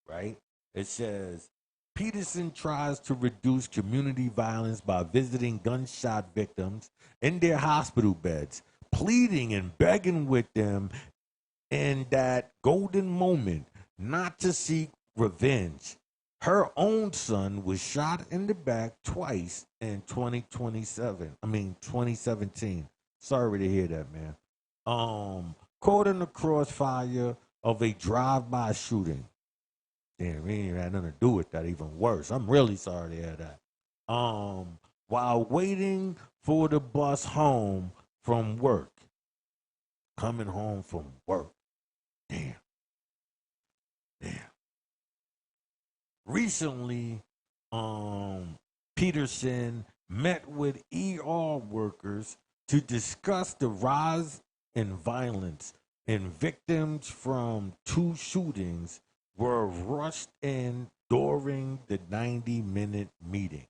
right? It says Peterson tries to reduce community violence by visiting gunshot victims in their hospital beds, pleading and begging with them in that golden moment not to seek revenge. Her own son was shot in the back twice in 2017. Sorry to hear that, man. Caught in the crossfire of a drive-by shooting. Damn, we ain't had nothing to do with that. Even worse. I'm really sorry to hear that. While waiting for the bus home from work, coming home from work. Damn, damn. Recently, Peterson met with ER workers to discuss the rise in violence, and victims from two shootings were rushed in during the 90-minute meeting.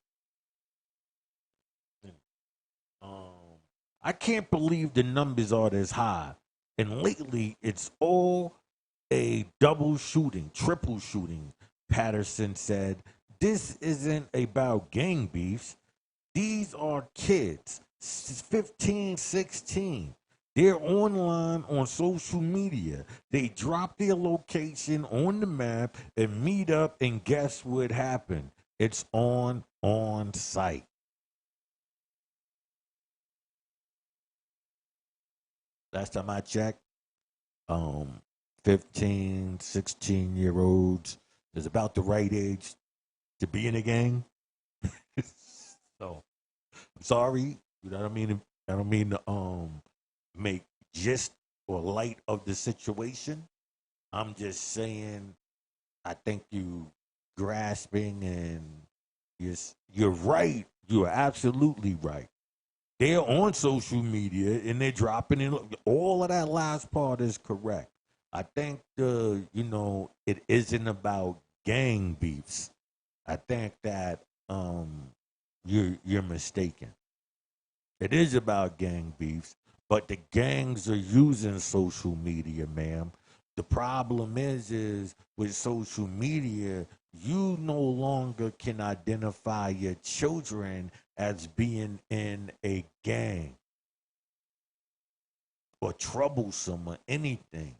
Um, I can't believe the numbers are this high. And lately, it's all a double shooting, triple shooting, Patterson said. This isn't about gang beefs. These are kids, 15, 16. They're online on social media. They drop their location on the map and meet up, and guess what happened? It's on site. Last time I checked, um, 15, 16 year olds is about the right age to be in a gang. So I'm sorry. You know what I mean? I don't mean to make gist or light of the situation. I'm just saying I think you grasping and you're right. You're absolutely right. They're on social media and they're dropping in all of that last part is correct. I think it isn't about gang beefs. I think that you're mistaken. It is about gang beefs, but the gangs are using social media, ma'am. The problem is with social media, you no longer can identify your children as being in a gang or troublesome or anything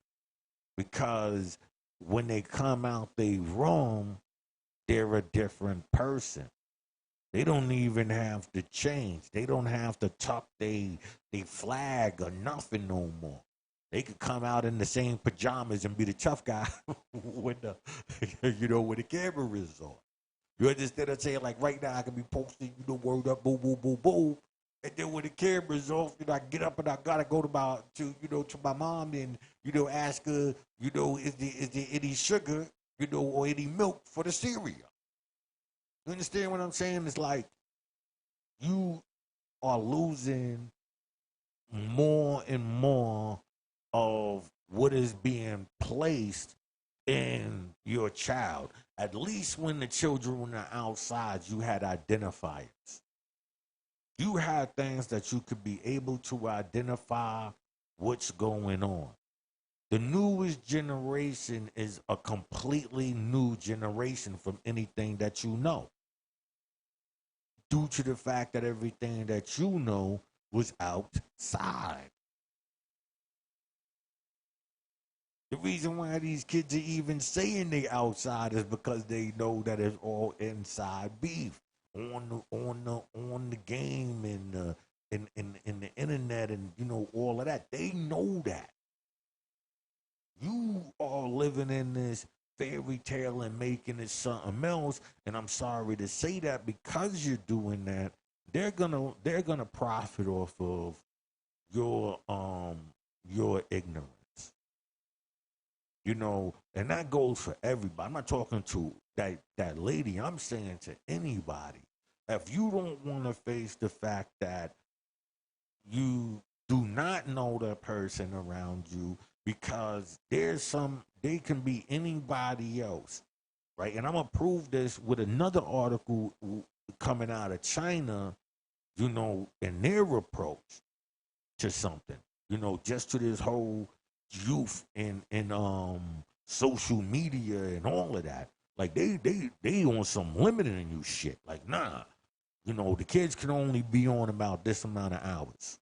because when they come out they room, they're a different person. They don't even have to change. They don't have to tuck they flag or nothing no more. They could come out in the same pajamas and be the tough guy with the with the camera is on. You understand what I'm saying? Like right now I can be posting, word up, boo, boo, boo, boo. And then when the camera's off, I get up and I gotta go to my mom and ask her, is there any sugar, or any milk for the cereal? You understand what I'm saying? It's like you are losing more and more of what is being placed in your child. At least when the children are outside, you had identifiers. You had things that you could be able to identify what's going on. The newest generation is a completely new generation from anything that you know, due to the fact that everything that you know was outside. The reason why these kids are even saying they outside is because they know that it's all inside beef on the game and in the internet and all of that. They know that. You are living in this fairy tale and making it something else. And I'm sorry to say that because you're doing that, they're gonna profit off of your your ignorance. And that goes for everybody. I'm not talking to that lady. I'm saying to anybody. If you don't want to face the fact that you do not know the person around you because they can be anybody else, right? And I'm gonna prove this with another article coming out of China, in their approach to something, just to this whole youth and social media and all of that. Like they on some limiting you shit. Like nah, the kids can only be on about this amount of hours.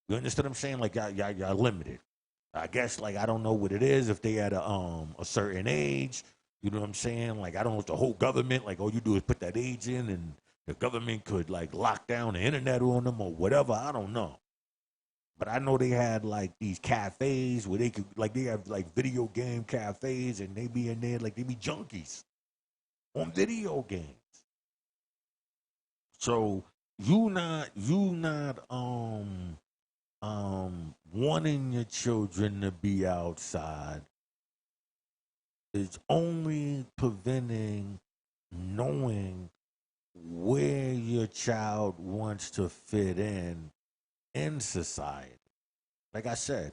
You understand what I'm saying? Like y'all limited. I guess like I don't know what it is if they at a certain age. You know what I'm saying? Like I don't know if the whole government like all you do is put that age in and The government could like lock down the internet on them or whatever. I don't know. But I know they had like these cafes where they could like they have like video game cafes and they be in there like they be junkies on video games. So you not wanting your children to be outside is only preventing knowing where your child wants to fit in society. Like I said,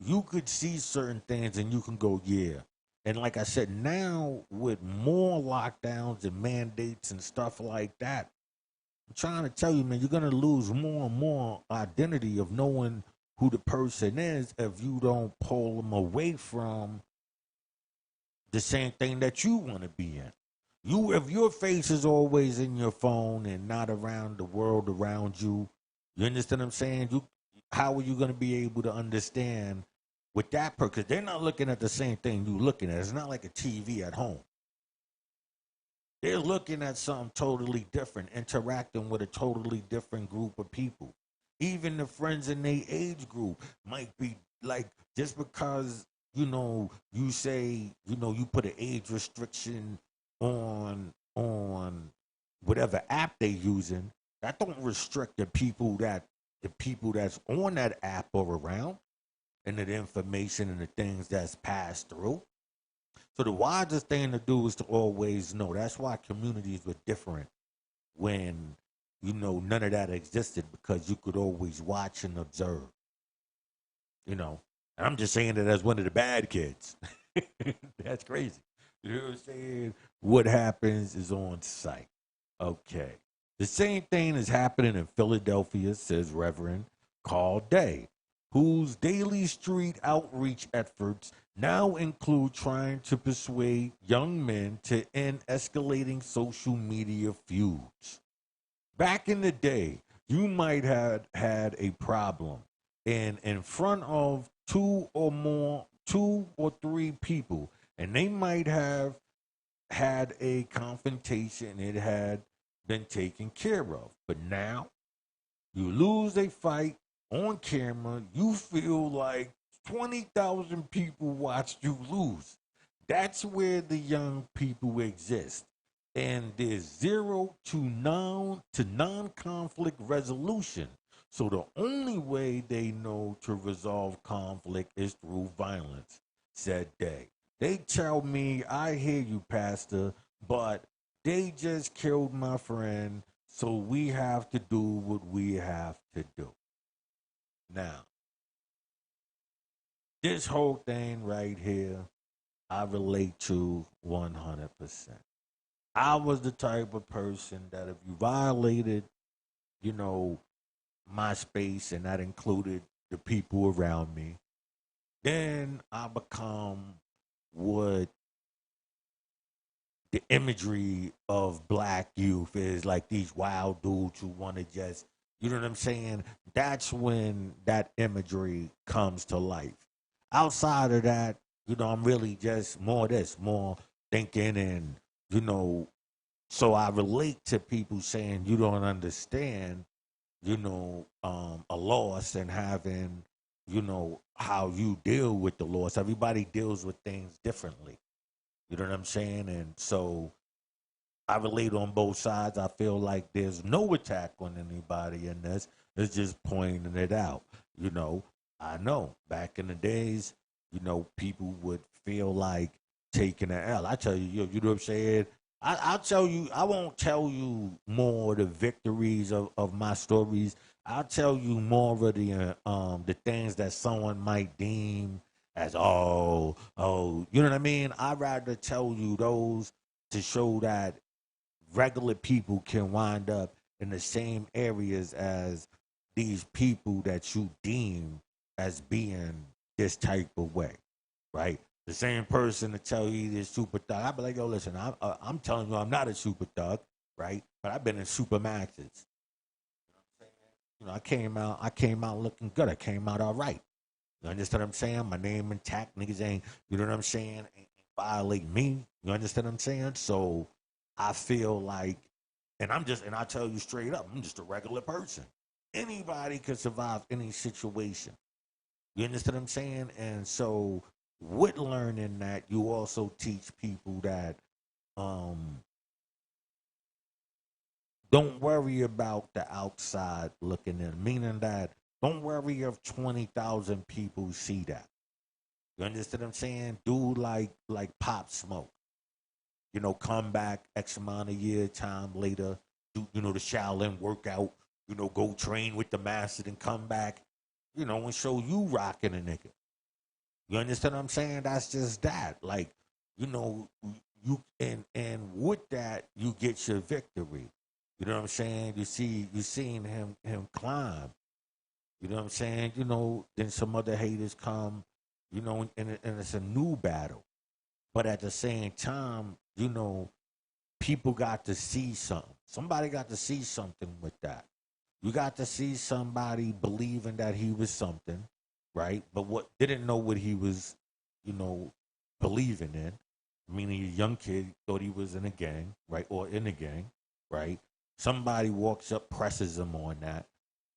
you could see certain things and you can go, yeah. And like I said, now with more lockdowns and mandates and stuff like that, I'm trying to tell you, man, you're gonna lose more and more identity of knowing who the person is if you don't pull them away from the same thing that you want to be in. You, if your face is always in your phone and not around the world around you, you understand what I'm saying? How are you going to be able to understand with that person? Because they're not looking at the same thing you looking at. It's not like a TV at home. They're looking at something totally different, interacting with a totally different group of people. Even the friends in their age group might be like, just because, you say, you put an age restriction on whatever app they using, that don't restrict the people that's on that app or around and the information and the things that's passed through. So the wisest thing to do is to always know. That's why communities were different when none of that existed, because you could always watch and observe. You know, and I'm just saying that as one of the bad kids. That's crazy. You know what I'm saying? What happens is on site. Okay. The same thing is happening in Philadelphia, says Reverend Carl Day, whose daily street outreach efforts now include trying to persuade young men to end escalating social media feuds. Back in the day, you might have had a problem, and in front of two or three people, and they might have had a confrontation. It had been taken care of. But now you lose a fight on camera, you feel like 20,000 people watched you lose. That's where the young people exist. And there's zero to non-conflict resolution. So the only way they know to resolve conflict is through violence, said Day. They tell me, I hear you, Pastor, but they just killed my friend, so we have to do what we have to do. Now, this whole thing right here, I relate to 100%. I was the type of person that if you violated, you know, my space, and that included the people around me, then I become what the imagery of black youth is, like these wild dudes who want to just, you know what I'm saying? That's when that imagery comes to life. Outside of that, I'm really just more thinking and, you know, so I relate to people saying you don't understand, a loss and having, how you deal with the loss. Everybody deals with things differently. You know what I'm saying? And so I relate on both sides. I feel like there's no attack on anybody in this. It's just pointing it out. You know, I know back in the days, people would feel like taking an L. I tell you, you know what I'm saying? I'll tell you, I won't tell you more of the victories of my stories. I'll tell you more of the things that someone might deem as, you know what I mean? I'd rather tell you those to show that regular people can wind up in the same areas as these people that you deem as being this type of way, right? The same person to tell you this super thug, I'd be like, yo, listen, I'm telling you, I'm not a super thug, right? But I've been in super maxes. I came out looking good. I came out all right. You understand what I'm saying? My name intact. Niggas ain't, you know what I'm saying? Ain't violate me. You understand what I'm saying? So I feel like And I tell you straight up, I'm just a regular person. Anybody could survive any situation. You understand what I'm saying? And so, with learning that, you also teach people that um, don't worry about the outside looking in, meaning that don't worry if 20,000 people see that. You understand what I'm saying? Do like Pop Smoke. Come back X amount of year time later, do the Shaolin workout, go train with the master, and come back, and show you rocking a nigga. You understand what I'm saying? That's just that. Like, you know, and with that you get your victory. You know what I'm saying? You seen him climb. You know what I'm saying? Then some other haters come, and it's a new battle. But at the same time, people got to see something. Somebody got to see something with that. You got to see somebody believing that he was something, right? But what didn't know what he was, you know, believing in. Meaning a young kid thought he was in a gang, right? Or in a gang, right? Somebody walks up, presses him on that,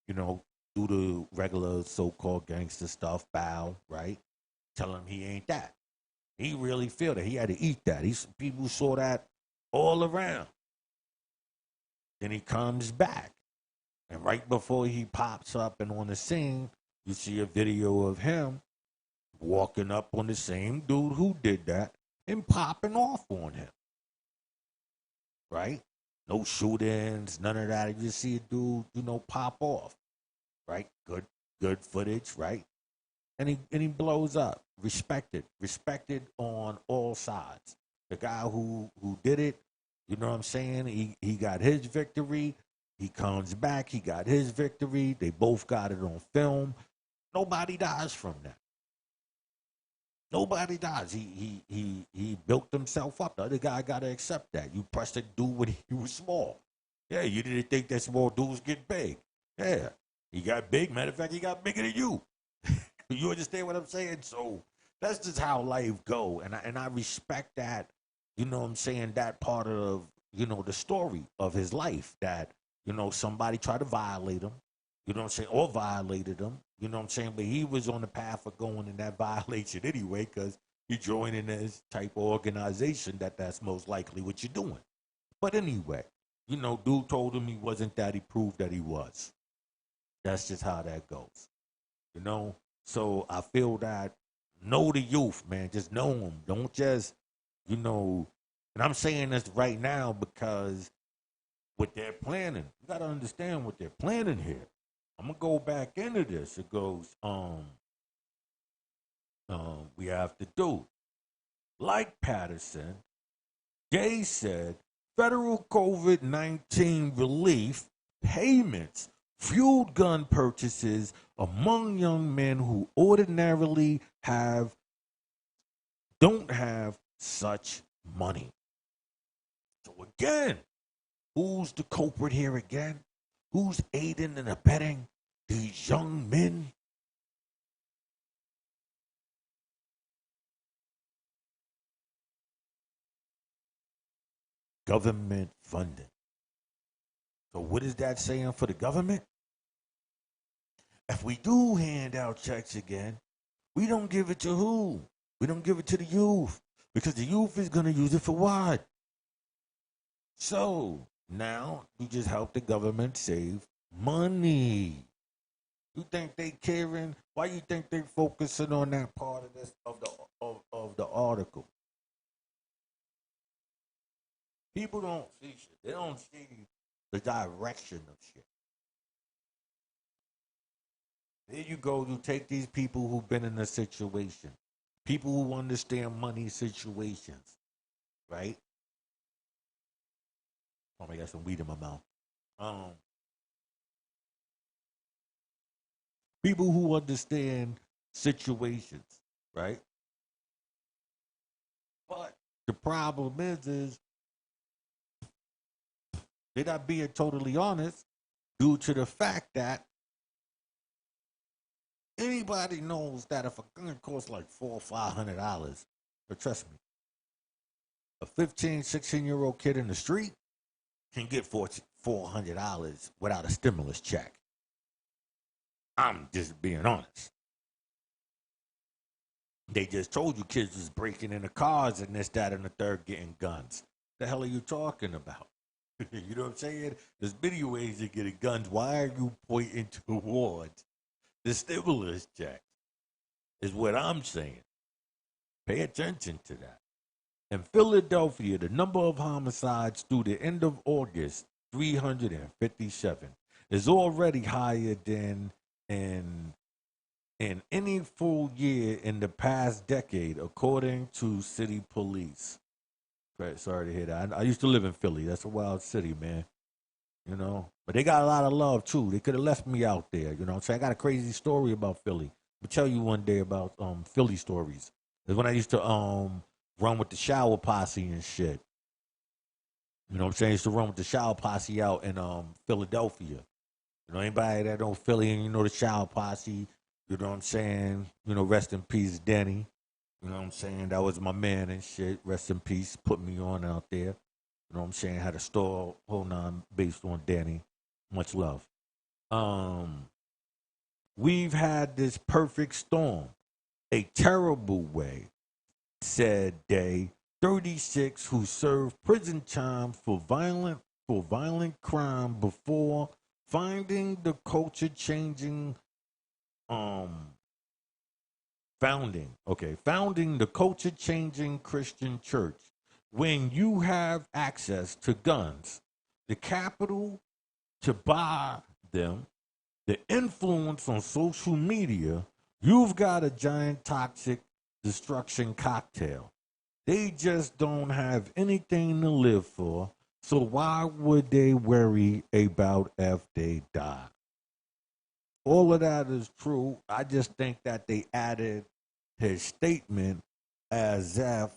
you know, do the regular so-called gangster stuff, bow, right? Tell him he ain't that. He really feel that he had to eat that. People saw that all around. Then he comes back, and right before he pops up and on the scene, you see a video of him walking up on the same dude who did that and popping off on him, right? No shootings, none of that. You just see a dude, pop off, right? Good footage, right? And he blows up. Respected on all sides. The guy who did it, you know what I'm saying? He got his victory. He comes back. He got his victory. They both got it on film. Nobody dies from that. Nobody dies. He built himself up. The other guy got to accept that. You pressed a dude when he was small. Yeah, you didn't think that small dudes get big. Yeah, he got big. Matter of fact, he got bigger than you. You understand what I'm saying? So that's just how life go, and I respect that. You know what I'm saying? That part of the story of his life that somebody tried to violate him. You know what I'm saying? Or violated him. You know what I'm saying? But he was on the path of going in that violation anyway because he joined in this type of organization that's most likely what you're doing. But anyway, dude told him he wasn't that. He proved that he was. That's just how that goes. You know? So I feel that know the youth, man. Just know them. Don't just, you know, and I'm saying this right now because what they're planning, you got to understand what they're planning here. I'm gonna go back into this. It goes, we have to do like Patterson. They said federal COVID-19 relief payments fueled gun purchases among young men who ordinarily don't have such money. So again, who's the culprit here again? Who's aiding and abetting these young men? Government funding. So what is that saying for the government? If we do hand out checks again, we don't give it to who? We don't give it to the youth because the youth is going to use it for what? So now you just help the government save money. You think they caring? Why you think they focusing on that part of this of the article? People don't see shit. They don't see the direction of shit. There you go. You take these people who've been in a situation, people who understand money situations, right? Oh, I got some weed in my mouth. Um, People who understand situations, right? But the problem is they're not being totally honest due to the fact that anybody knows that if a gun costs like $400 or $500, but trust me, a 15, 16-year-old kid in the street, can get $400 without a stimulus check. I'm just being honest. They just told you kids was breaking into cars and this, that, and the third getting guns. The hell are you talking about? You know what I'm saying? There's many ways of getting guns. Why are you pointing towards the stimulus check? Is what I'm saying. Pay attention to that. In Philadelphia, the number of homicides through the end of August, 357, is already higher than in any full year in the past decade, according to city police. Right, sorry to hear that. I used to live in Philly. That's a wild city, man. You know, but they got a lot of love too. They could have left me out there. You know what I'm saying? I got a crazy story about Philly. I'll tell you one day about Philly stories. It's when I used to run with the shower posse and shit. You know what I'm saying? I used to run with the shower posse out in Philadelphia. You know, anybody that know Philly and you know the shower posse, you know what I'm saying? You know, rest in peace, Denny. You know what I'm saying? That was my man and shit. Rest in peace. Put me on out there. You know what I'm saying? Had a store, hold on, based on Danny. Much love. We've had this perfect storm. A terrible way, said Day, 36, who served prison time for violent crime before finding the culture changing founding the culture changing Christian church. When you have access to guns, the capital to buy them, the influence on social media, you've got a giant toxic destruction cocktail. They just don't have anything to live for, so why would they worry about if they die? All of that is true. I just think that they added his statement as if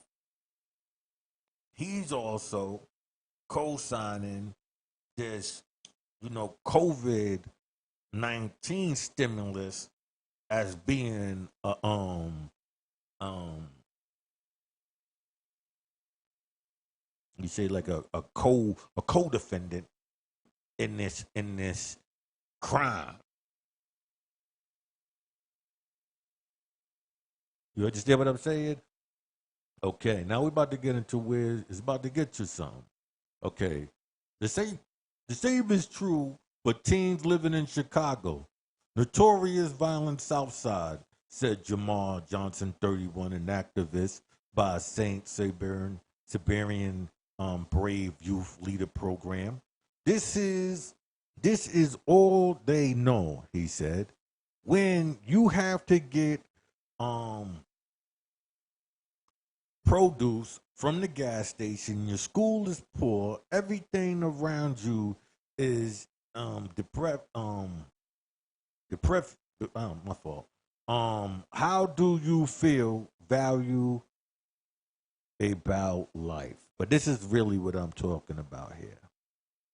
he's also co-signing this, COVID-19 stimulus as being you say like a co-defendant in this crime. You understand what I'm saying? Okay, now we're about to get into where it's about to get to something. Okay, the same is true for teens living in Chicago. Notorious violent South Side, said Jamal Johnson, 31, an activist by Saint Siberian Brave Youth Leader Program. This is all they know, he said. When you have to get produce from the gas station, your school is poor, everything around you is depressed. My fault. How do you feel value about life? But this is really what I'm talking about here,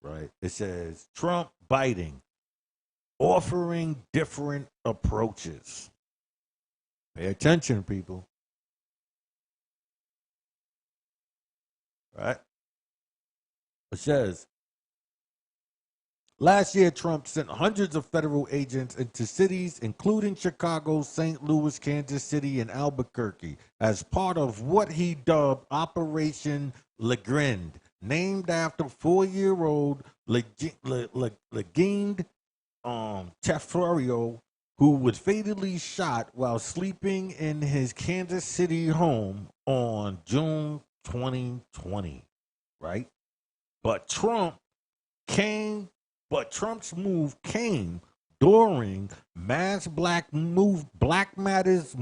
right? It says Trump biting, offering different approaches. Pay attention, people. Right? It says last year, Trump sent hundreds of federal agents into cities, including Chicago, St. Louis, Kansas City, and Albuquerque, as part of what he dubbed Operation Legrand, named after 4-year-old Legrand Tefrario, who was fatally shot while sleeping in his Kansas City home on June 2020. Right? But Trump's move came during mass Black Matters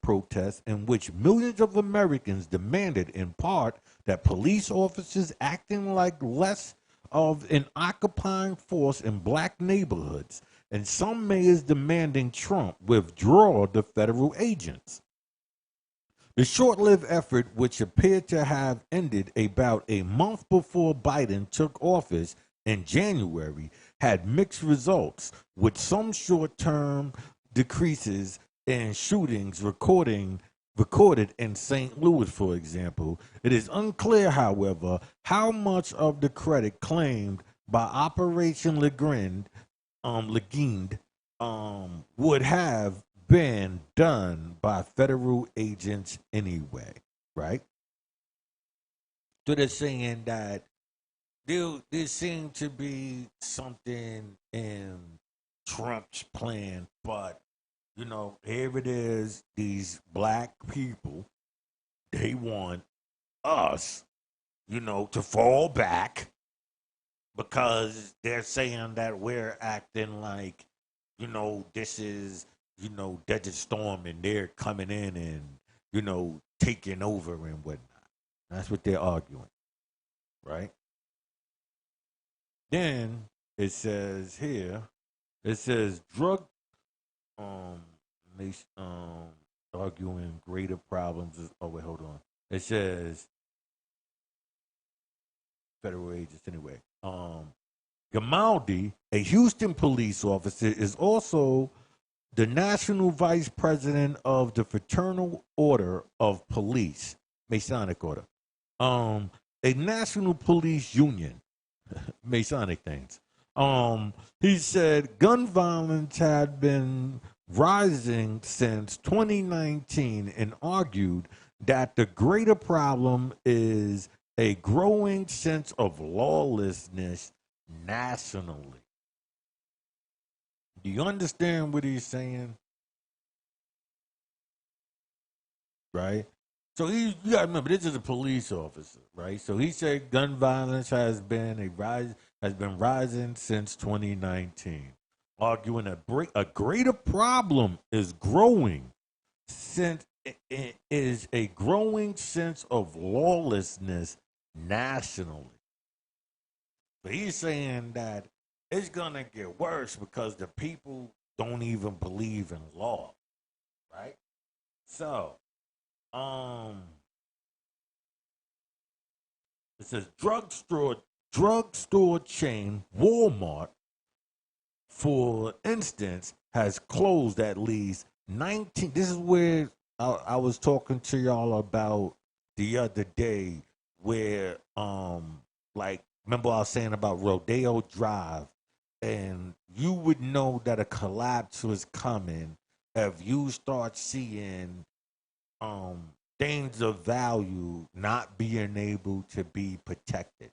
protests in which millions of Americans demanded in part that police officers acting like less of an occupying force in black neighborhoods, and some mayors demanding Trump withdraw the federal agents. The short-lived effort, which appeared to have ended about a month before Biden took office in January, had mixed results, with some short-term decreases in shootings recorded recorded in St. Louis, for example. It is unclear, however, how much of the credit claimed by Operation Legend would have been done by federal agents anyway, right? So they're saying that there seemed to be something in Trump's plan, but here it is. These black people, they want us, to fall back because they're saying that we're acting like, this is, Desert Storm and they're coming in and, taking over and whatnot. That's what they're arguing, right? Then it says here, it says drug um arguing greater problems. Oh wait, hold on. It says federal agents anyway. Gamaldi, a Houston police officer, is also the national vice president of the Fraternal Order of Police, Masonic Order, a national police union, Masonic things. He said gun violence had been rising since 2019 and argued that the greater problem is a growing sense of lawlessness nationally. Do you understand what he's saying? Right? So you gotta remember this is a police officer, right? So he said gun violence has been rising since 2019, arguing a greater problem is growing since it is a growing sense of lawlessness nationally. But he's saying that it's gonna get worse because the people don't even believe in law, right? So, um, it says drugstore chain Walmart, for instance, has closed at least 19. This is where I was talking to y'all about the other day, where like remember I was saying about Rodeo Drive, and you would know that a collapse was coming if you start seeing um things of value not being able to be protected,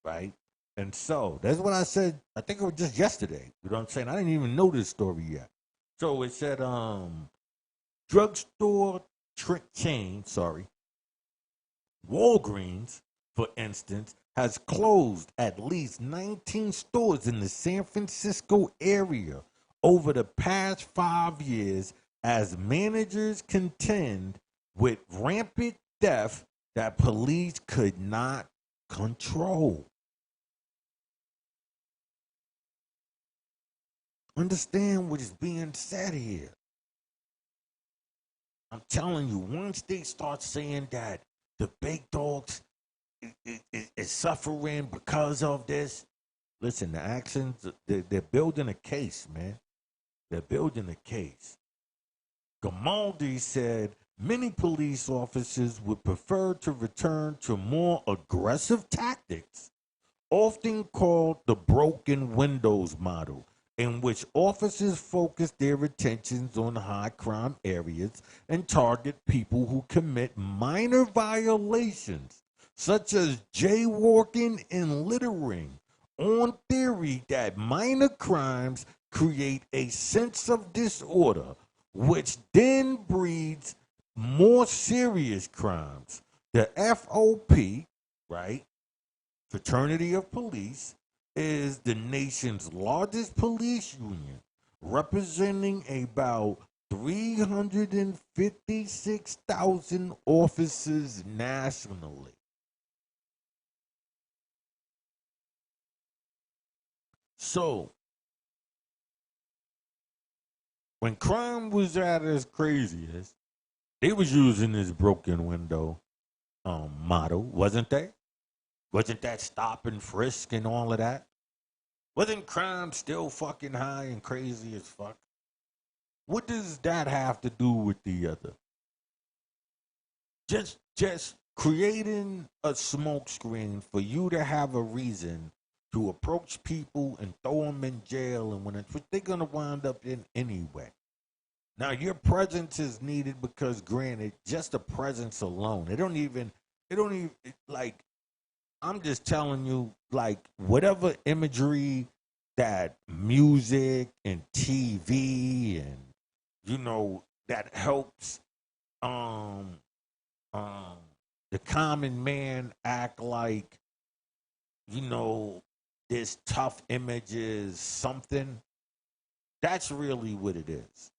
right? And so that's what I said. I think it was just yesterday. You know what I'm saying? I didn't even know this story yet. So it said drugstore chain, sorry, Walgreens, for instance, has closed at least 19 stores in the San Francisco area over the past 5 years as managers contend with rampant theft that police could not control. Understand what is being said here. I'm telling you, once they start saying that the big dogs is suffering because of this, listen, the actions, they're building a case, man. They're building a case. Gamaldi said many police officers would prefer to return to more aggressive tactics, often called the broken windows model, in which officers focus their attentions on high crime areas and target people who commit minor violations, such as jaywalking and littering, on theory that minor crimes create a sense of disorder, which then breeds more serious crimes. The FOP, right? Fraternity of Police, is the nation's largest police union, representing about 356,000 officers nationally. So, when crime was at its craziest, they was using this broken window model, wasn't they? Wasn't that stop and frisk and all of that? Wasn't crime still fucking high and crazy as fuck? What does that have to do with the other? Just creating a smokescreen for you to have a reason to approach people and throw them in jail, and when it's what they're gonna wind up in anyway. Now your presence is needed because, granted, just the presence alone, it don't even like. I'm just telling you, like whatever imagery that music and TV and that helps um um the common man act like you know this tough image is something. That's really what it is.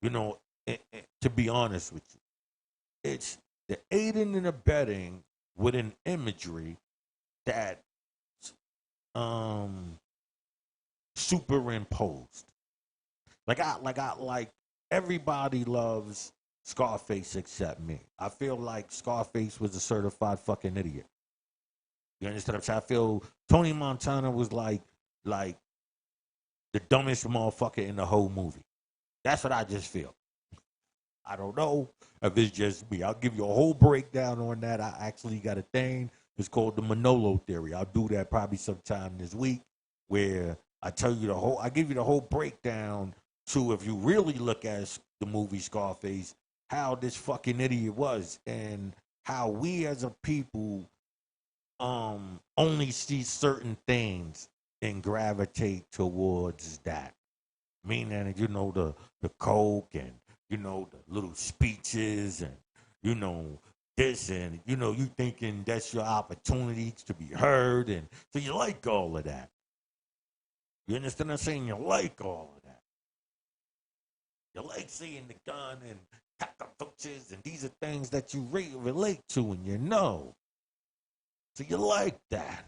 You know, to be honest with you, it's the aiding and abetting with an imagery that um superimposed. Like everybody loves Scarface except me. I feel like Scarface was a certified fucking idiot. You understand what I'm saying? I feel Tony Montana was like the dumbest motherfucker in the whole movie. That's what I just feel. I don't know if it's just me. I'll give you a whole breakdown on that. I actually got a thing. It's called the Manolo theory. I'll do that probably sometime this week, where I give you the whole breakdown to, if you really look at the movie Scarface, how this fucking idiot was, and how we as a people only see certain things and gravitate towards that. Meaning, the coke and the little speeches and this, and you thinking that's your opportunity to be heard, and so you like all of that. You understand what I'm saying? You like all of that. You like seeing the gun and cockroaches, and these are things that you relate to, and so you like that.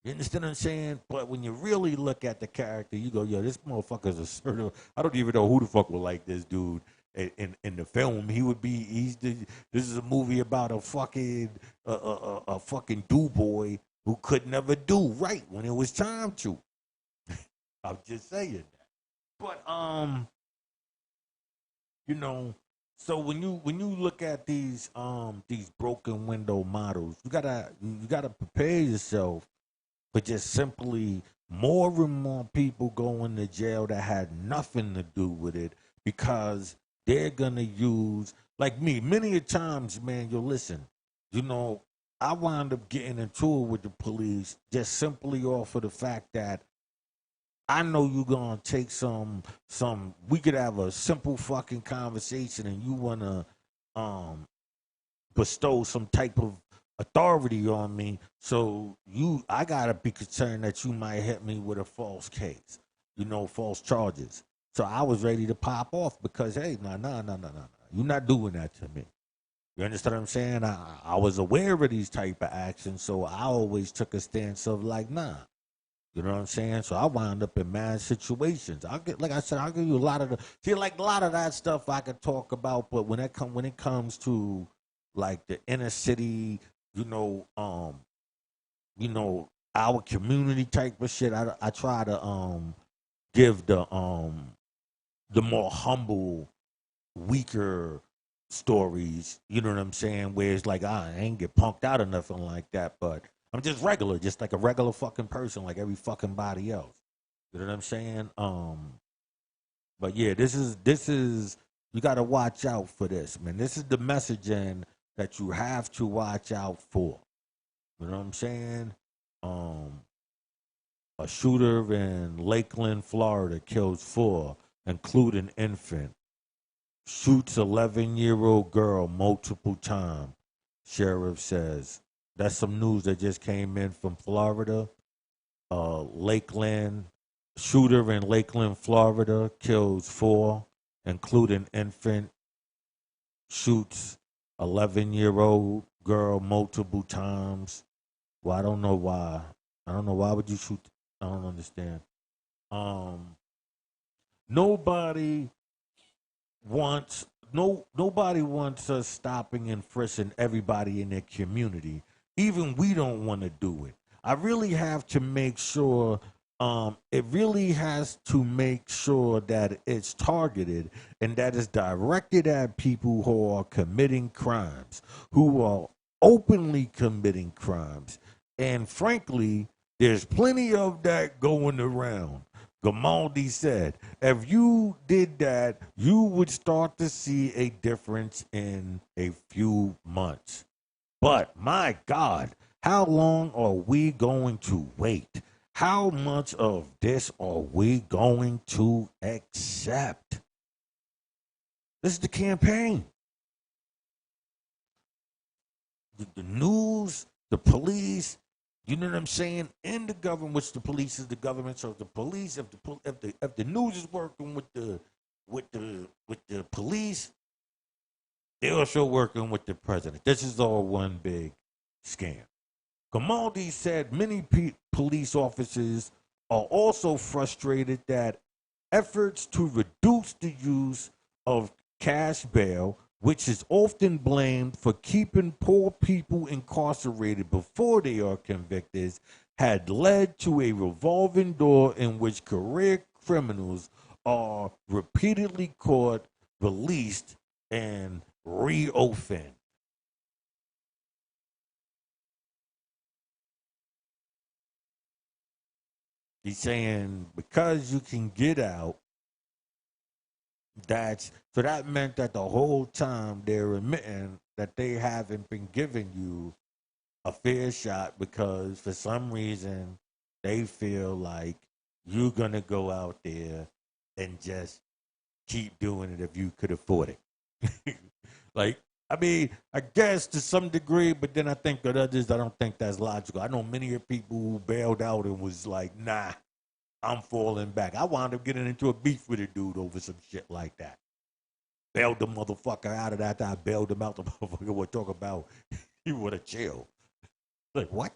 You understand what I'm saying? But when you really look at the character, you go, yo, this motherfucker's a certain. I don't even know who the fuck would like this dude in the film. This is a movie about a fucking do boy who could never do right when it was time to. I'm just saying that. But you know, so when you look at these broken window models, you gotta prepare yourself but just simply more and more people going to jail that had nothing to do with it, because they're gonna use, like me, many a times, man. You listen, you know, I wound up getting into it with the police just simply off of the fact that I know you gonna take some. We could have a simple fucking conversation, and you wanna um bestow some type of authority on me. So I gotta be concerned that you might hit me with a false case, false charges. So I was ready to pop off because, hey, no, you're not doing that to me. You understand what I'm saying? I was aware of these type of actions, so I always took a stance of like, nah. You know what I'm saying? So I wound up in mad situations. Like I said, I'll give you a lot of like a lot of that stuff I could talk about, but when it comes to like the inner city, you know, um, our community type of shit, I try to give the more humble, weaker stories. You know what I'm saying? Where it's like, I ain't get punked out or nothing like that, but I'm just regular, just like a regular fucking person, like every fucking body else. You know what I'm saying? But yeah, this is you got to watch out for this, man. This is the messaging that you have to watch out for. You know what I'm saying? Um, a shooter in Lakeland, Florida, kills four, including infant. Shoots 11-year-old girl multiple times. Sheriff says that's some news that just came in from Florida. Lakeland shooter in Lakeland, Florida, kills four, including infant. Shoots 11-year-old girl multiple times. Well, I don't know why. I don't know why would you shoot. I don't understand. Um, nobody nobody wants us stopping and frisking everybody in their community. Even we don't want to do it. I really have to make sure it really has to make sure that it's targeted and that it's directed at people who are committing crimes, who are openly committing crimes. And frankly, there's plenty of that going around. Gamaldi said, if you did that, you would start to see a difference in a few months. But my God, how long are we going to wait? How much of this are we going to accept? This is the campaign. The news, the police, you know what I'm saying? And the government, which the police is the government. So the police, if the news is working with the police, they're also working with the president. This is all one big scam. Gamaldi said many police officers are also frustrated that efforts to reduce the use of cash bail, which is often blamed for keeping poor people incarcerated before they are convicted, had led to a revolving door in which career criminals are repeatedly caught, released, and reoffend. He's saying because you can get out, that meant that the whole time they're admitting that they haven't been giving you a fair shot because for some reason they feel like you're gonna go out there and just keep doing it if you could afford it. Like, I mean, I guess to some degree, but then I think that others, I don't think that's logical. I know many of people who bailed out and was like, nah, I'm falling back. I wound up getting into a beef with a dude over some shit like that. Bailed the motherfucker out of that. I bailed him out. The motherfucker would talk about he would have jail. Like what?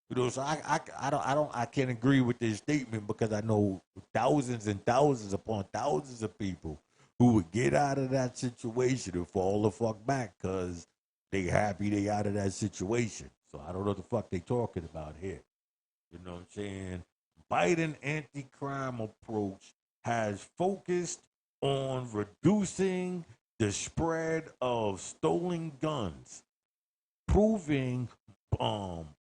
You know, so I can't agree with this statement because I know thousands and thousands upon thousands of people who would get out of that situation and fall the fuck back because they happy they out of that situation. So I don't know what the fuck they talking about here. You know what I'm saying? Biden anti-crime approach has focused on reducing the spread of stolen guns, proving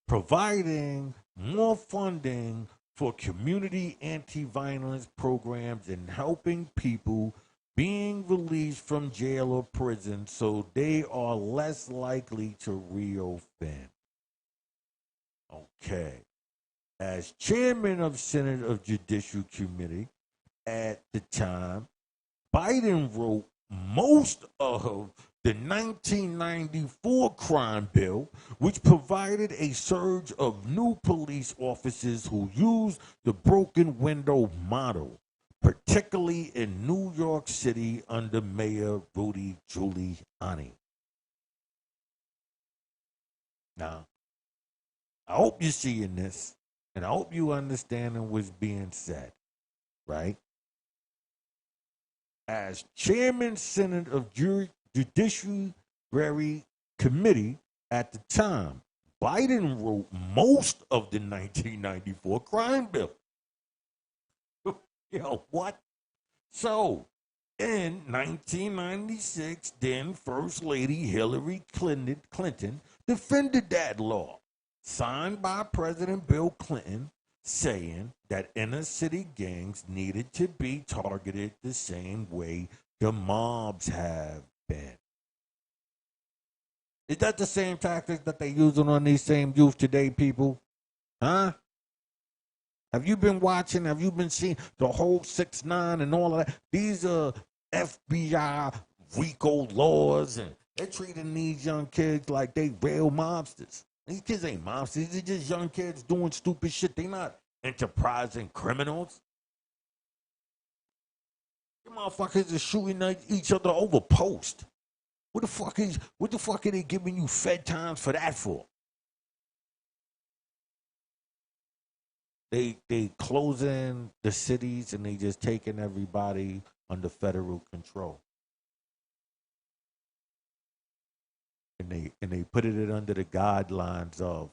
providing more funding for community anti-violence programs and helping people being released from jail or prison so they are less likely to reoffend. Okay. As chairman of Senate of Judicial Committee at the time, Biden wrote most of the 1994 crime bill, which provided a surge of new police officers who used the broken window model, particularly in New York City under Mayor Rudy Giuliani. Now, I hope you're seeing this, and I hope you understanding what's being said, right? As chairman Senate of Judiciary Committee at the time, Biden wrote most of the 1994 crime bill. What? So, in 1996, then First Lady Hillary Clinton defended that law, signed by President Bill Clinton, saying that inner city gangs needed to be targeted the same way the mobs have been. Is that the same tactics that they using on these same youth today, people? Huh? Have you been watching? Have you been seeing the whole 6ix9ine and all of that? These are FBI RICO laws, and they're treating these young kids like they real mobsters. These kids ain't mobsters. They're just young kids doing stupid shit. They not enterprising criminals. You motherfuckers are shooting each other over post. What the fuck are they giving you fed times for that for? They closing the cities and they just taking everybody under federal control. And they put it under the guidelines of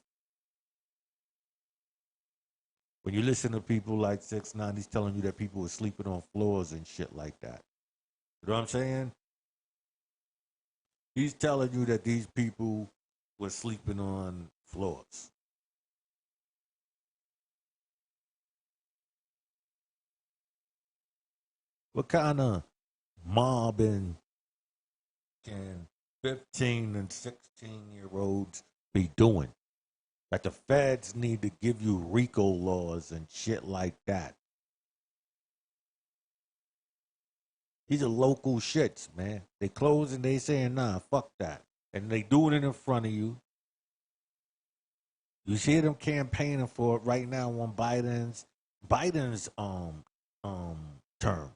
When you listen to people like 6ix9ine, he's telling you that people were sleeping on floors and shit like that. You know what I'm saying? He's telling you that these people were sleeping on floors. What kind of mobbing can 15 and 16-year-olds be doing? Like the feds need to give you RICO laws and shit like that. These are local shits, man. They close and they saying, nah, fuck that. And they do it in front of you. You see them campaigning for it right now on Biden's term.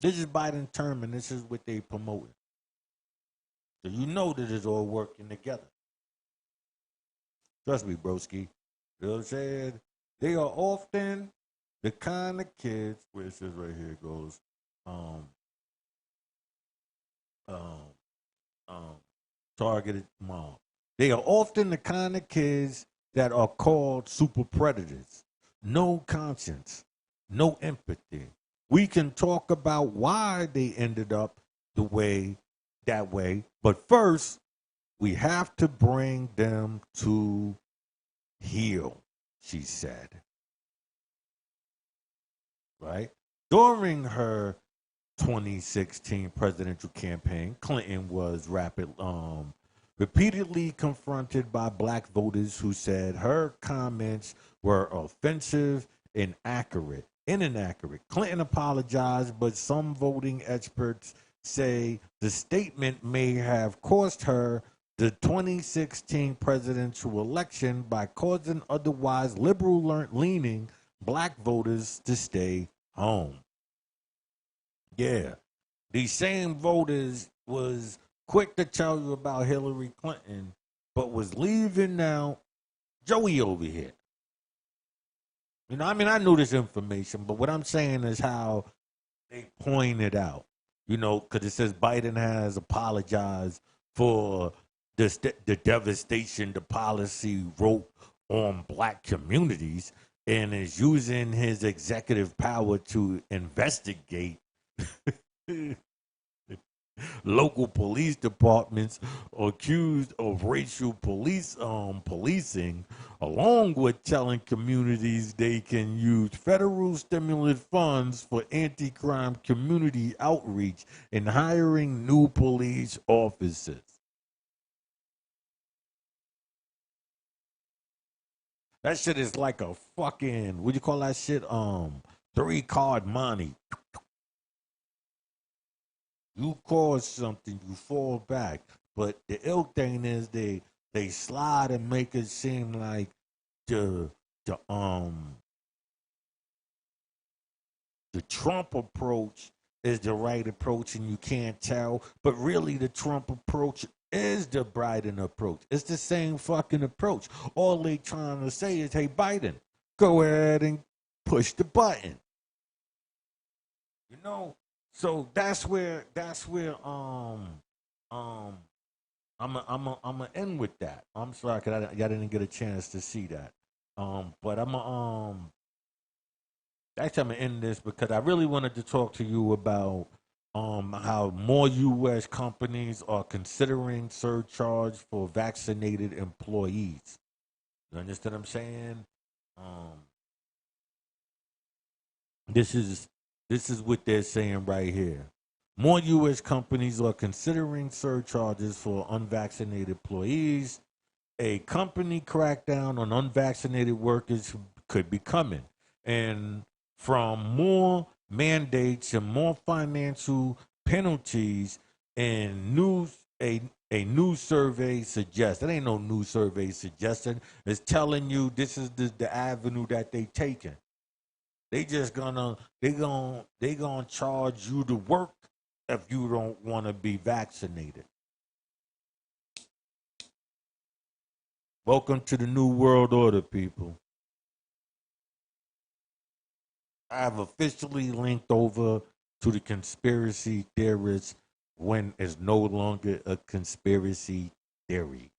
This is Biden's term and this is what they promoting. So you know that it's all working together. Trust me, broski. You know what I'm saying? They are often the kind of kids where it says right here it goes, um, um, um, targeted mob. They are often the kind of kids that are called super predators. No conscience, no empathy. We can talk about why they ended up the way that way, but first we have to bring them to heal, she said. Right? During her 2016 presidential campaign, Clinton was repeatedly confronted by black voters who said her comments were offensive and inaccurate. Clinton apologized, but some voting experts say the statement may have cost her the 2016 presidential election by causing otherwise liberal leaning black voters to stay home. Yeah. These same voters was quick to tell you about Hillary Clinton, but was leaving out Joey over here. You know, I mean, I knew this information, but what I'm saying is how they point it out. You know, because it says Biden has apologized for the devastation the policy wrote on black communities and is using his executive power to investigate local police departments accused of racial policing, along with telling communities they can use federal stimulus funds for anti-crime community outreach and hiring new police officers. That shit is like a fucking, what do you call that shit? Three-card money. You cause something, you fall back. But the ill thing is they slide and make it seem like the the um the Trump approach is the right approach and you can't tell. But really the Trump approach is the Biden approach. It's the same fucking approach. All they trying to say is, hey Biden, go ahead and push the button. You know? So that's where um I'm gonna end with that. I'm sorry, cause y'all didn't get a chance to see that. But actually I'm gonna end this because I really wanted to talk to you about how more U.S. companies are considering surcharge for vaccinated employees. You understand what I'm saying? Um, this is this is what they're saying right here. More U.S. companies are considering surcharges for unvaccinated employees. A company crackdown on unvaccinated workers could be coming. And from more mandates and more financial penalties and a new survey suggests that ain't no new survey suggesting, it's telling you this is the avenue that they taking. They just gonna charge you to work if you don't want to be vaccinated. Welcome to the new world order, people. I have officially linked over to the conspiracy theorists when it's no longer a conspiracy theory.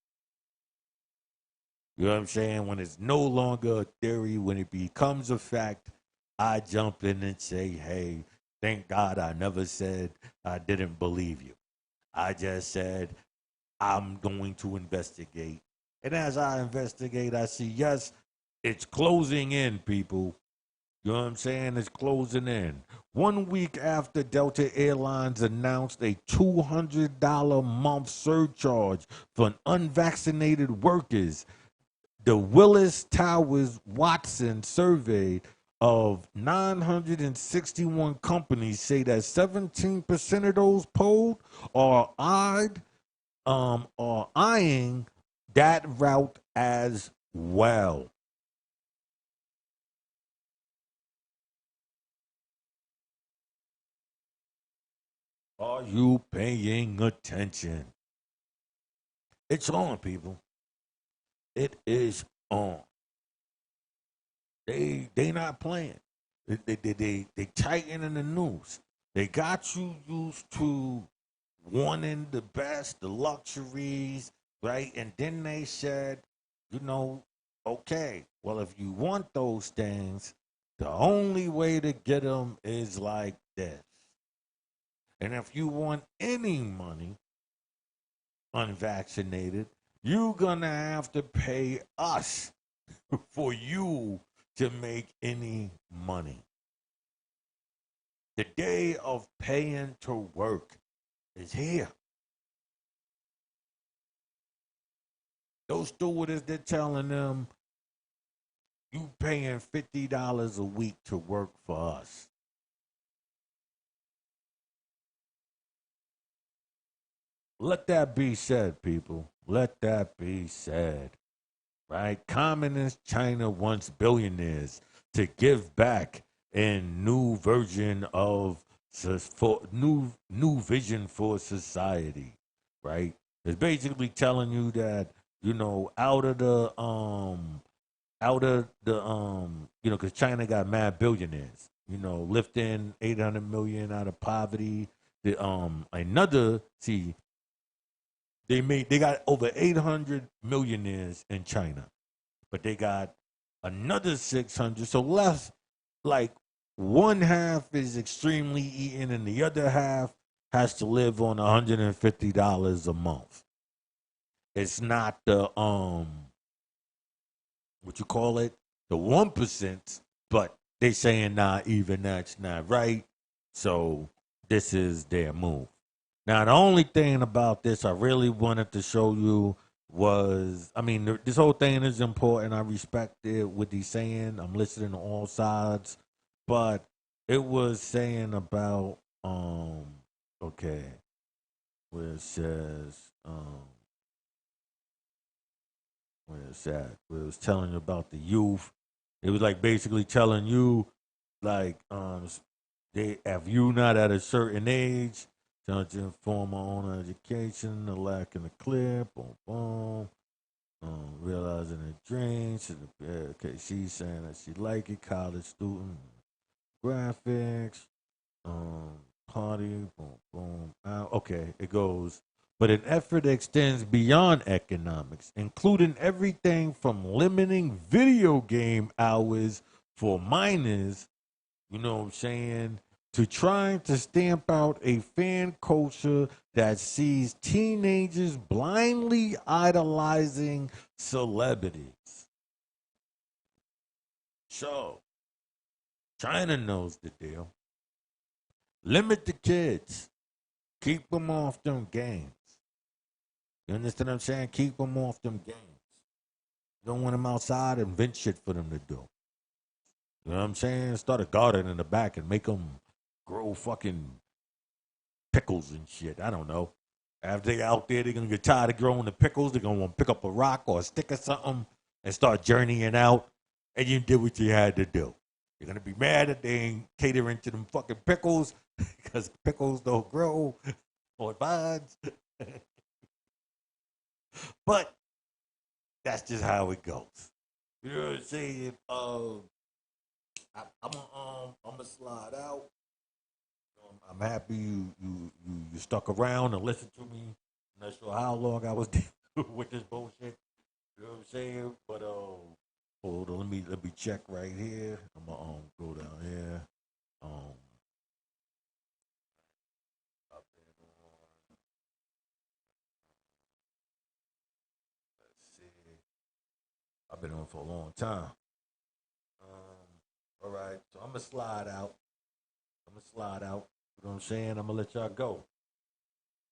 You know what I'm saying? When it's no longer a theory, when it becomes a fact, I jump in and say, hey, thank God I never said I didn't believe you. I just said I'm going to investigate. And as I investigate, I see, yes, it's closing in, people. You know what I'm saying? It's closing in. 1 week after Delta Airlines announced a $200 month surcharge for unvaccinated workers, the Willis Towers Watson survey of 961 companies say that 17% of those polled are eyeing that route as well. Are you paying attention? It's on, people. It is on. They not playing. They tightening the noose. They got you used to wanting the best, the luxuries, right? And then they said, you know, okay, well, if you want those things, the only way to get them is like this. And if you want any money unvaccinated, you're gonna have to pay us for you to make any money. The day of paying to work is here. Those stewardess, they're telling them you paying $50 a week to work for us. Let that be said, people. Let that be said. Right? Communist China wants billionaires to give back in new version of for new vision for society. Right? It's basically telling you that, because China got mad billionaires, lifting 800 million out of poverty. Another, see, they got over 800 millionaires in China, but they got another 600. So less, like, one half is extremely eaten, and the other half has to live on $150 a month. It's not the what you call it, the 1%, but they saying, nah, even that's not right. So this is their move. Now, the only thing about this I really wanted to show you was, I mean, this whole thing is important. I respect it, what he's saying. I'm listening to all sides, but it was saying about, okay, where it says, where it's at, where it was telling you about the youth. It was like basically telling you, like, they if you not at a certain age, trying to inform my own education, the lack in the clear, boom, boom. Realizing the dreams. Okay, she's saying that she like it. College student, graphics, um, party, boom, boom. Okay, it goes. But an effort extends beyond economics, including everything from limiting video game hours for minors, you know what I'm saying, to trying to stamp out a fan culture that sees teenagers blindly idolizing celebrities. So, China knows the deal. Limit the kids. Keep them off them games. You understand what I'm saying? Keep them off them games. You don't want them outside, invent shit for them to do. You know what I'm saying? Start a garden in the back and make them grow fucking pickles and shit. I don't know. After they out there, they're gonna get tired of growing the pickles. They're gonna want to pick up a rock or a stick or something and start journeying out. And you did what you had to do. You're gonna be mad that they ain't catering to them fucking pickles because pickles don't grow on vines. But that's just how it goes. You know what I'm saying? I'm gonna slide out. I'm happy you stuck around and listened to me. I'm not sure how long I was dealing with this bullshit. You know what I'm saying? But hold on, let me check right here. I'm gonna go down here. Um, I've been on. Let's see. I've been on for a long time. All right, so I'm gonna slide out. I'm gonna slide out. You know what I'm saying? I'm gonna let y'all go.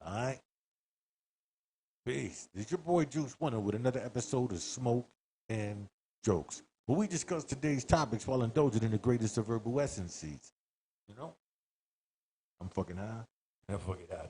All right. Peace. This is your boy Juice Winner with another episode of Smoke and Jokes, where we discuss today's topics while indulging in the greatest of herbal essences. You know, I'm fucking high. I'm fucking high.